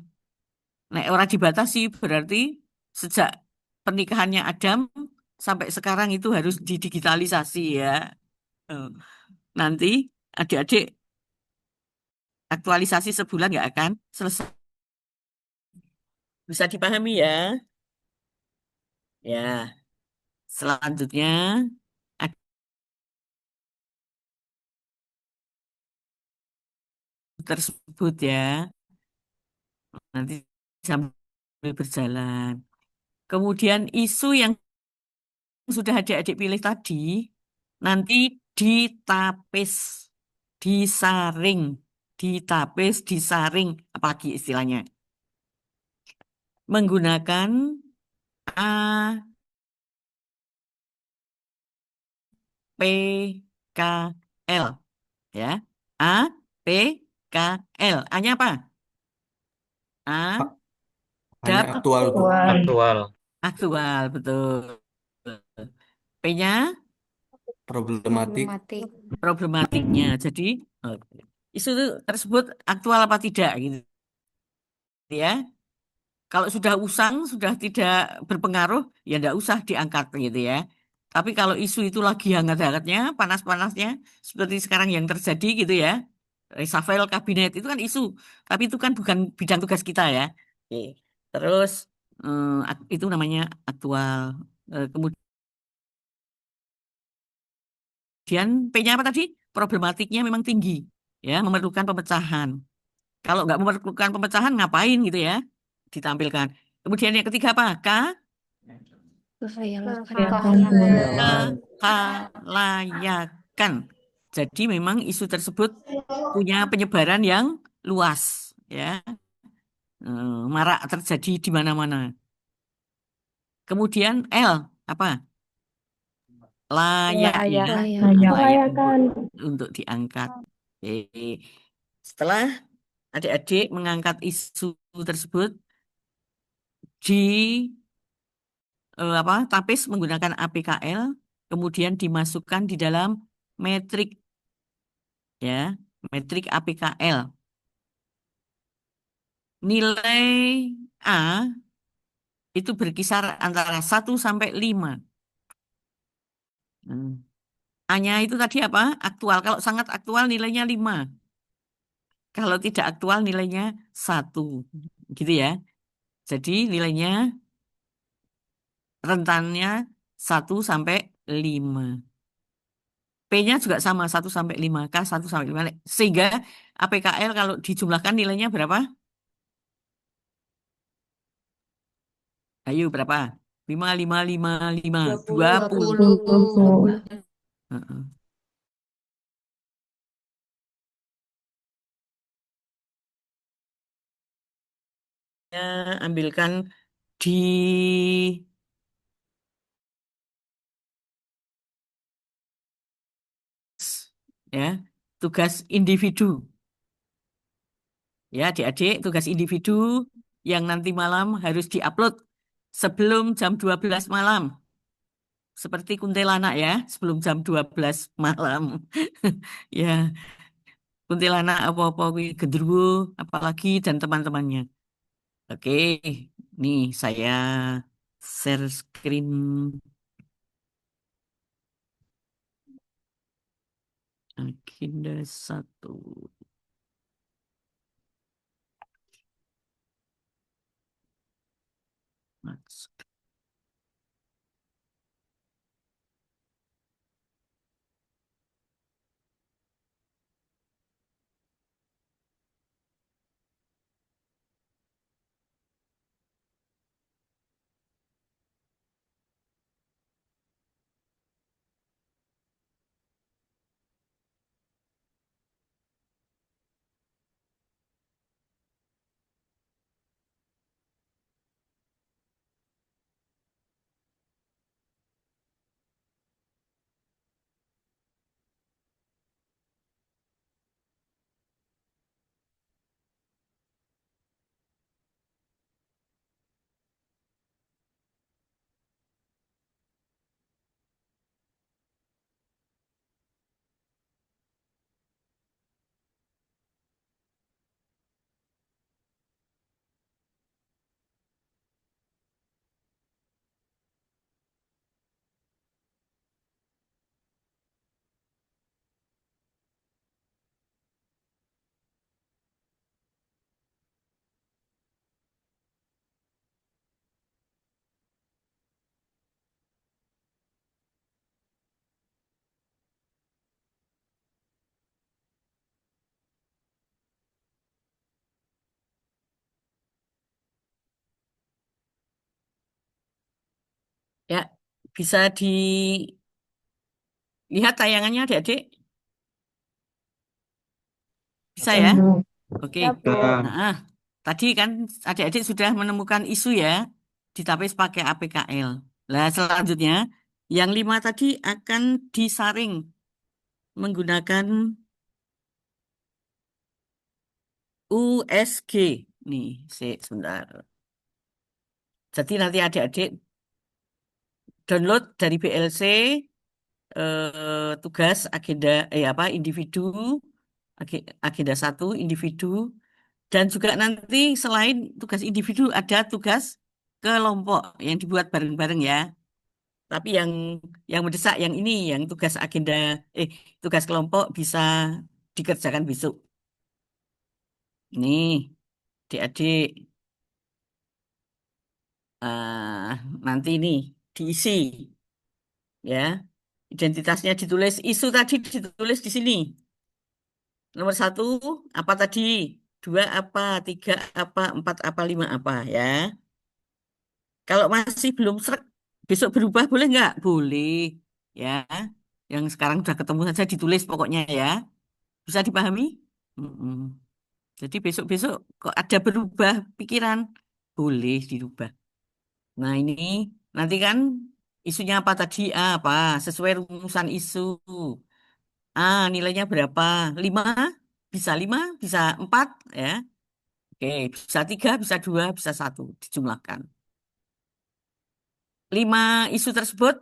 Nah, orang dibatasi berarti sejak pernikahannya Adam sampai sekarang itu harus didigitalisasi ya. Eh, Nanti adik-adik aktualisasi sebulan nggak akan selesai. Bisa dipahami ya? Ya, selanjutnya ada tersebut ya. Nanti sambil berjalan. Kemudian isu yang sudah adik-adik pilih tadi nanti ditapis, disaring, ditapis, disaring, apa lagi istilahnya? Menggunakan A, P, K, L. Ya. A, P, K, L. A-nya apa? A, Hanya dap, aktual, Bu. Aktual. aktual, betul. P-nya Problematik. problematiknya. Jadi, isu tersebut aktual apa tidak gitu ya. Kalau sudah usang, sudah tidak berpengaruh, ya tidak usah diangkat gitu ya. Tapi kalau isu itu lagi hangat-hangatnya, panas-panasnya, seperti sekarang yang terjadi gitu ya, reshuffle kabinet itu kan isu, tapi itu kan bukan bidang tugas kita ya. Oke. Terus itu namanya aktual. Kemudian P-nya apa tadi? Problematiknya memang tinggi, ya, memerlukan pemecahan. Kalau nggak memerlukan pemecahan, ngapain gitu ya? Ditampilkan. Kemudian yang ketiga apa? Kehalayakan. Jadi memang isu tersebut punya penyebaran yang luas, ya, marak terjadi di mana-mana. Kemudian L apa? Layak ya, layak untuk diangkat. Oke. Setelah adik-adik mengangkat isu tersebut di tapis menggunakan APKL, kemudian dimasukkan di dalam metrik ya, metrik APKL. Nilai A itu berkisar antara 1 sampai 5. A-nya itu tadi apa? Aktual. Kalau sangat aktual nilainya 5. Kalau tidak aktual nilainya 1. Gitu ya. Jadi nilainya rentannya 1 sampai 5. P-nya juga sama 1 sampai 5, K 1 sampai 5. Sehingga APKL kalau dijumlahkan nilainya berapa? Ayo berapa? 5. 20. 20. Heeh. Ya, ambilkan di ya tugas individu. Ya, adik-adik, tugas individu yang nanti malam harus diupload sebelum jam 12 malam. Seperti kuntilanak ya, sebelum jam 12 malam. Ya, kuntilanak apa-apa kuwi genderuwo apalagi dan teman-temannya. Oke, nih saya share screen. Agenda 1. Ya, bisa dilihat tayangannya adik-adik? Bisa ya? Oke. Ya, Bu. Nah, tadi kan adik-adik sudah menemukan isu ya, ditapis pakai APKL. Nah, selanjutnya, yang 5 tadi akan disaring menggunakan USG. Nih, sebentar. Jadi nanti adik-adik download dari BLC tugas agenda apa individu agenda 1 individu dan juga nanti selain tugas individu ada tugas kelompok yang dibuat bareng-bareng ya. Tapi yang mendesak yang ini yang tugas agenda tugas kelompok bisa dikerjakan besok. Nih, adik-adik nanti ini diisi ya. Identitasnya ditulis, isu tadi ditulis di sini. Nomor 1 apa tadi? 2 apa? 3 apa? 4 apa? 5 apa ya? Kalau masih belum srek, besok berubah boleh nggak? Boleh ya. Yang sekarang sudah ketemu saja ditulis pokoknya ya. Bisa dipahami? Mm-mm. Jadi besok-besok kok ada berubah pikiran, boleh dirubah. Nah ini nanti kan isunya apa tadi? Apa? Sesuai rumusan isu. Nilainya berapa? 5? Bisa 5, bisa 4 ya. Oke, bisa 3, bisa 2, bisa 1 dijumlahkan. 5 isu tersebut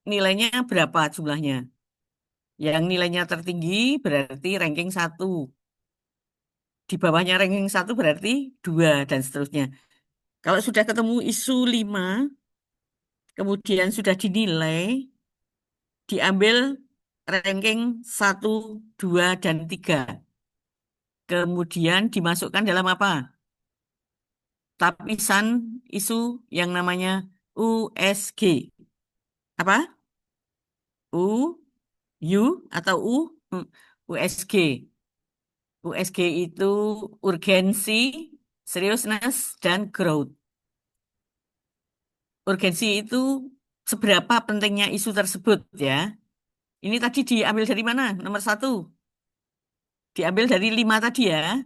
nilainya berapa jumlahnya? Yang nilainya tertinggi berarti ranking 1. Di bawahnya ranking 1 berarti 2 dan seterusnya. Kalau sudah ketemu isu 5, kemudian sudah dinilai, diambil ranking 1, 2, dan 3. Kemudian dimasukkan dalam apa? Tapisan isu yang namanya USG. Apa? U, U atau U? USG. USG itu urgensi, seriousness, dan growth. urgensi itu seberapa pentingnya isu tersebut ya. Ini tadi diambil dari mana? Nomor 1. Diambil dari 5 tadi ya.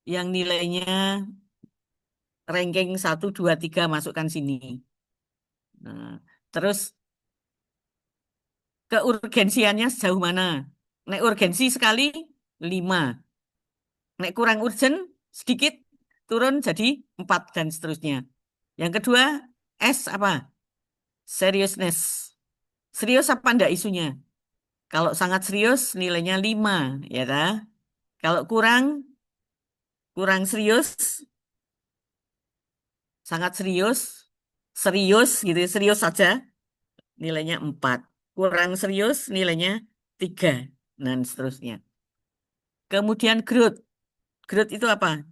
Yang nilainya ranking 1, 2, 3 masukkan sini. Nah, terus keurgensiannya sejauh mana? Nek urgensi sekali 5. Nek kurang urgent sedikit turun jadi 4 dan seterusnya. Yang kedua, S apa? Seriousness. Serius apa enggak isunya? Kalau sangat serius nilainya 5, ya dah. Kalau kurang serius, sangat serius, serius gitu, serius saja nilainya 4. Kurang serius nilainya 3 dan seterusnya. Kemudian growth. Growth itu apa?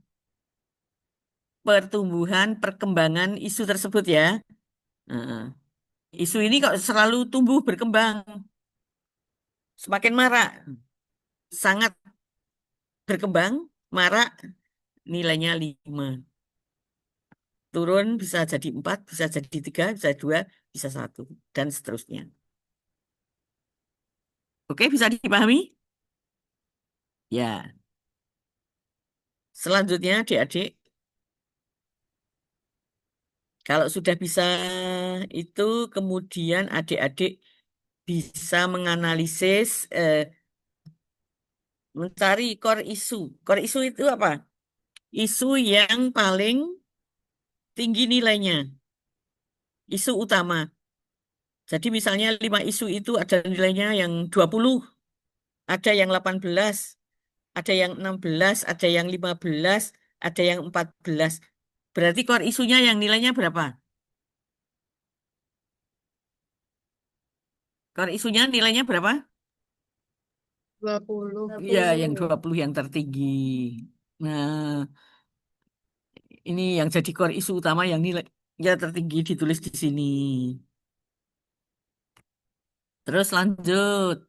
Pertumbuhan, perkembangan isu tersebut ya. Heeh. Isu ini kok selalu tumbuh berkembang, semakin marak, sangat berkembang, marak, nilainya 5. Turun bisa jadi 4, bisa jadi 3, bisa 2, bisa 1, dan seterusnya. Oke, bisa dipahami? Ya. Selanjutnya, adik-adik, kalau sudah bisa itu, kemudian adik-adik bisa menganalisis, mencari core isu. Core isu itu apa? Isu yang paling tinggi nilainya. Isu utama. Jadi misalnya 5 isu itu ada nilainya yang 20, ada yang 18, ada yang 16, ada yang 15, ada yang 14. Berarti core isunya yang nilainya berapa? Core isunya nilainya berapa? 20. Ya, yang 20 yang tertinggi. Nah, ini yang jadi core isu utama yang nilainya tertinggi ditulis di sini. Terus lanjut.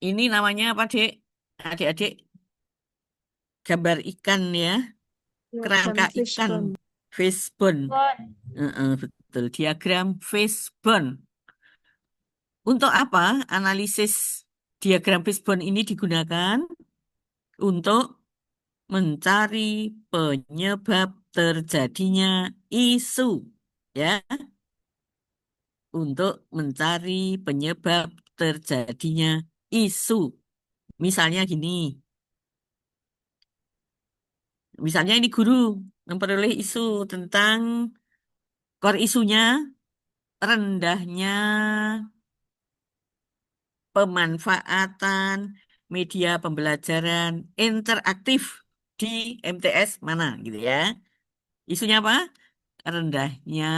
Ini namanya apa, Dek? Adik-adik, gambar ikan ya. Kerangka ikan. Fishbone. Betul. Diagram fishbone. Untuk apa analisis diagram fishbone ini digunakan? Untuk mencari penyebab terjadinya isu. Ya. Untuk mencari penyebab terjadinya isu. Misalnya gini. Misalnya ini guru memperoleh isu tentang core isunya rendahnya pemanfaatan media pembelajaran interaktif di MTS mana gitu ya. Isunya apa? Rendahnya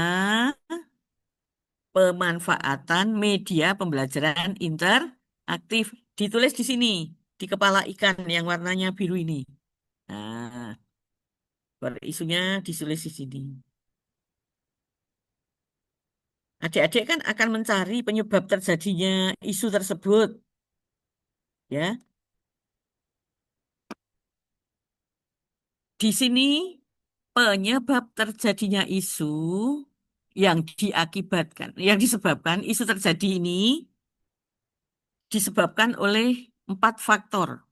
pemanfaatan media pembelajaran interaktif. Ditulis di sini, di kepala ikan yang warnanya biru ini. Nah, isunya ditulis di sini. Adik-adik kan akan mencari penyebab terjadinya isu tersebut. Ya. Di sini penyebab terjadinya isu yang yang disebabkan isu terjadi ini disebabkan oleh 4 faktor.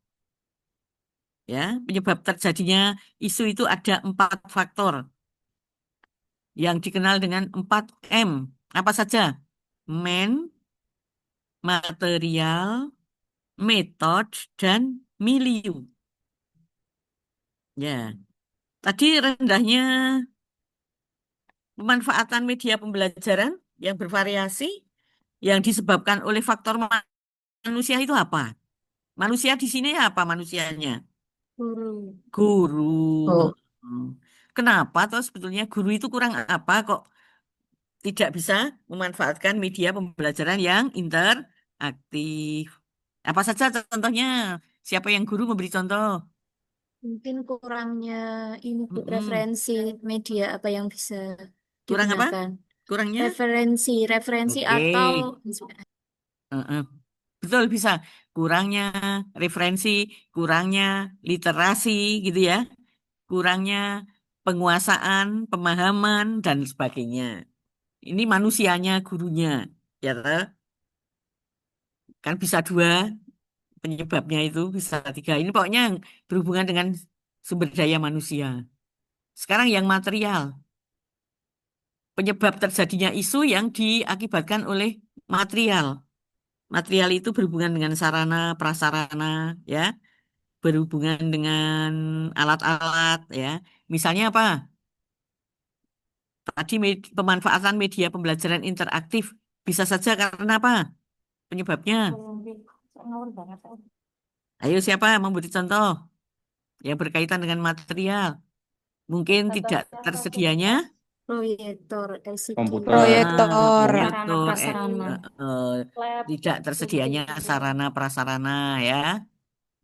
Ya, penyebab terjadinya isu itu ada 4 faktor yang dikenal dengan 4M. Apa saja? Man, material, metode, dan milieu. Ya, tadi rendahnya pemanfaatan media pembelajaran yang bervariasi yang disebabkan oleh faktor manusia itu apa? Manusia di sini apa manusianya? Guru. Guru. Oh. Kenapa toh sebetulnya guru itu kurang apa kok tidak bisa memanfaatkan media pembelajaran yang interaktif? Apa saja contohnya? Siapa yang guru memberi contoh? Mungkin kurangnya ini Bu, Mm-mm. referensi media apa yang bisa Kurang apa? digunakan. Kurangnya? Referensi Oke. atau Betul bisa. Kurangnya referensi, kurangnya literasi gitu ya. Kurangnya penguasaan, pemahaman, dan sebagainya. Ini manusianya, gurunya, ya toh? Kan bisa dua penyebabnya itu, bisa tiga. Ini pokoknya yang berhubungan dengan sumber daya manusia. Sekarang yang material, penyebab terjadinya isu yang diakibatkan oleh material. Material itu berhubungan dengan sarana, prasarana, ya, berhubungan dengan alat-alat, ya. Misalnya apa? Tadi pemanfaatan media pembelajaran interaktif bisa saja karena apa? Penyebabnya. Ngawur banget. Ayo siapa yang memberi contoh yang berkaitan dengan material? Mungkin tidak Contohnya tersedianya proyektor LCD, Komputer. Proyektor. sarana proyektor, prasarana, lab, tidak tersedianya sarana prasarana, ya,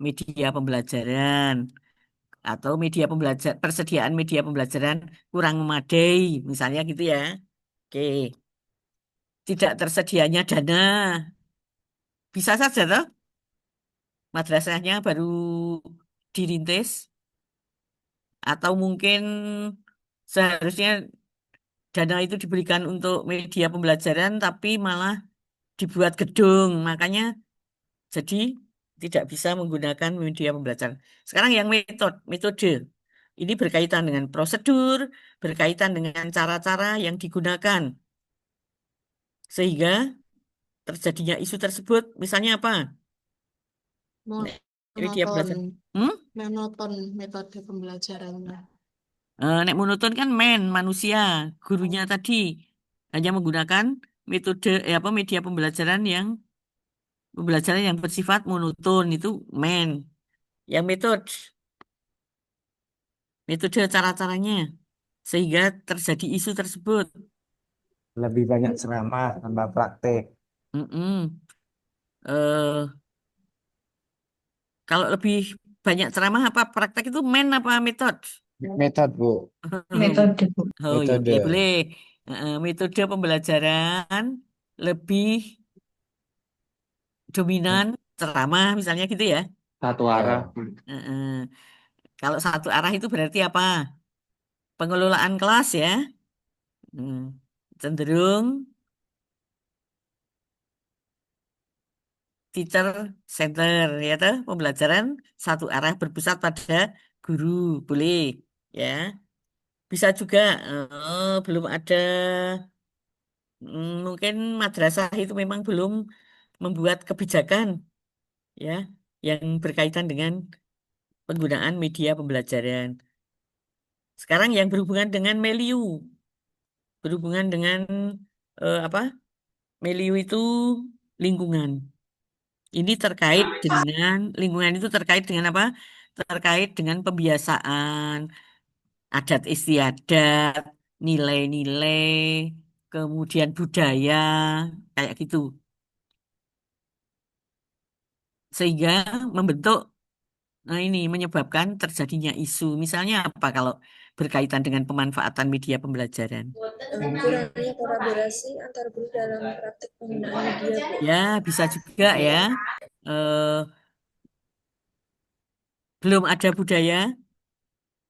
media pembelajaran atau media pembelajar persediaan media pembelajaran kurang memadai, misalnya gitu ya. Oke, tidak tersedianya dana, bisa saja toh madrasahnya baru dirintis atau mungkin seharusnya dana itu diberikan untuk media pembelajaran tapi malah dibuat gedung, makanya jadi tidak bisa menggunakan media pembelajaran. Sekarang yang metode. Ini berkaitan dengan prosedur, berkaitan dengan cara-cara yang digunakan. Sehingga terjadinya isu tersebut, misalnya apa? Media Monoton. pembelajaran. Hmm? Monoton metode pembelajarannya. Nek monoton kan manusia, gurunya tadi hanya menggunakan metode apa media pembelajaran yang bersifat monoton itu Yang metode cara-caranya sehingga terjadi isu tersebut. Lebih banyak ceramah tanpa praktek. Mm-mm. Eh, kalau lebih banyak ceramah apa praktek itu apa metode? Metode, Bu. Metode, Bu. Oh ya, Metode. oke, boleh. Metode pembelajaran lebih dominan ceramah misalnya gitu ya. Satu arah. Heeh. Kalau satu arah itu berarti apa? Pengelolaan kelas ya. Cenderung teacher center ya toh, pembelajaran satu arah berpusat pada guru, boleh ya. Bisa juga belum ada mungkin madrasah itu memang belum membuat kebijakan ya yang berkaitan dengan penggunaan media pembelajaran. Sekarang yang berhubungan dengan berhubungan dengan apa? Milieu itu lingkungan. Ini terkait dengan lingkungan itu terkait dengan apa? Terkait dengan kebiasaan, adat istiadat, nilai-nilai, kemudian budaya, kayak gitu. Sehingga membentuk, nah ini menyebabkan terjadinya isu. Misalnya apa kalau berkaitan dengan pemanfaatan media pembelajaran? Kurangnya kolaborasi antar guru dalam praktik penggunaan media, Bu. Ya, bisa juga ya. Eh, belum ada budaya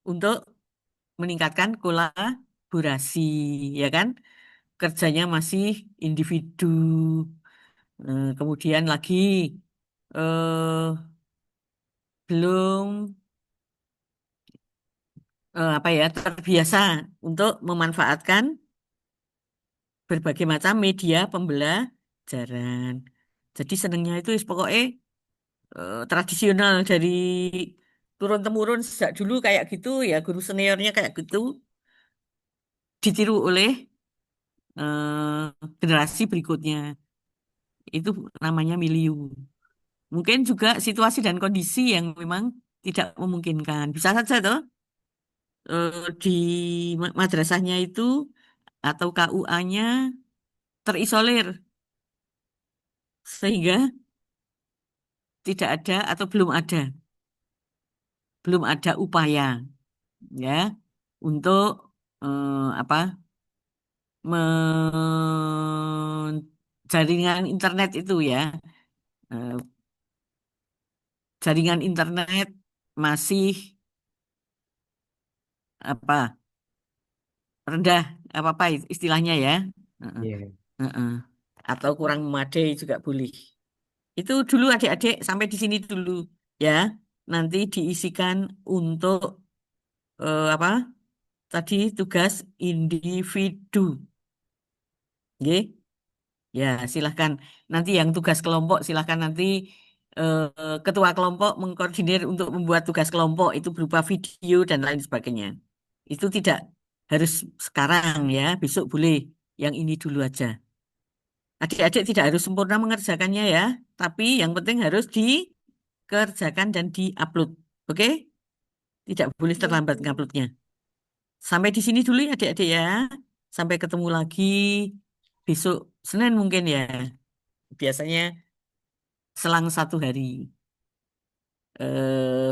untuk meningkatkan kolaborasi, ya kan? Kerjanya masih individu. Kemudian lagi eh, belum apa ya terbiasa untuk memanfaatkan berbagai macam media pembelajaran. Jadi senangnya itu pokoknya tradisional dari turun temurun sejak dulu kayak gitu ya guru seniornya kayak gitu ditiru oleh generasi berikutnya. Itu namanya milieu. Mungkin juga situasi dan kondisi yang memang tidak memungkinkan. Bisa saja toh di madrasahnya itu atau KUA-nya terisolir sehingga tidak ada atau belum ada upaya ya untuk apa jaringan internet itu ya. Eh, Jaringan internet masih apa rendah, apa-apa istilahnya ya. Heeh. Iya. Heeh. Atau kurang memadai juga boleh. Itu dulu adik-adik sampai di sini dulu ya. Nanti diisikan untuk apa? Tadi tugas individu. Oke? Ya, silahkan. Nanti yang tugas kelompok silahkan nanti ketua kelompok mengkoordinir untuk membuat tugas kelompok itu berupa video dan lain sebagainya. Itu tidak harus sekarang ya, besok boleh. Yang ini dulu aja. Adik-adik tidak harus sempurna mengerjakannya ya, tapi yang penting harus dikerjakan dan diupload. Oke? Tidak boleh terlambat nguploadnya. Sampai di sini dulu ya adik-adik ya. Sampai ketemu lagi besok Senin mungkin ya. Biasanya selang 1 hari.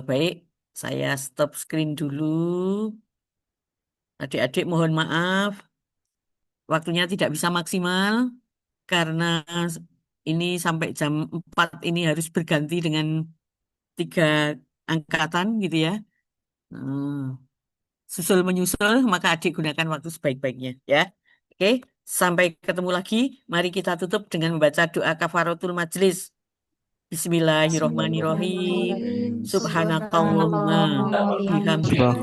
Baik, saya stop screen dulu. Adik-adik mohon maaf. Waktunya tidak bisa maksimal. Karena ini sampai jam 4 ini harus berganti dengan 3 angkatan gitu ya. Susul menyusul, maka adik gunakan waktu sebaik-baiknya ya. Oke, sampai ketemu lagi. Mari kita tutup dengan membaca doa kafaratul majelis. Bismillahirrohmanirrohim. Subhanakallahumma bihamdika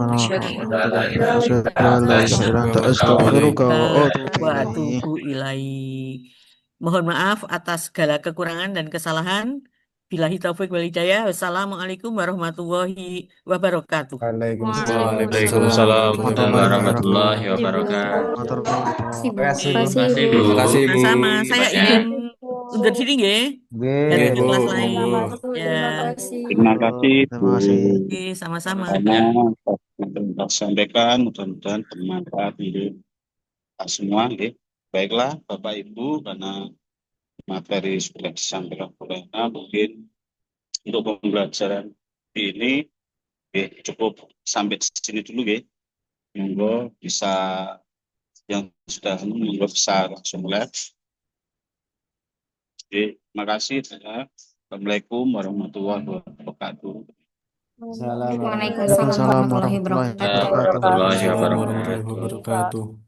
wa atubu ilaik. Mohon maaf atas segala kekurangan dan kesalahan. Billahi taufik wal hidayah. Wassalamualaikum warahmatullahi wabarakatuh. Waalaikumsalam warahmatullahi wabarakatuh. Terima kasih, Bu. Terima kasih, Bu. Terima kasih, Bu. Sama saya izin undur diri nggih. Dan Nggih, ke Bu. kelas lain. Ya. Terima kasih. Terima kasih, Bu. Oke, sama-sama. Karena yang sampaikan mudah-mudahan bermanfaat untuk kita semua. Ya. Baiklah, Bapak Ibu, karena materi sudah disampaikan oleh Ana, mungkin untuk pembelajaran ini cukup sampai di sini dulu. Monggo bisa yang sudah monggo bisa langsung live. Terima kasih. Assalamualaikum warahmatullahi wabarakatuh. Waalaikumsalam warahmatullahi wabarakatuh. Warahmatullahi Warahmatullahi wabarakatuh. wabarakatuh.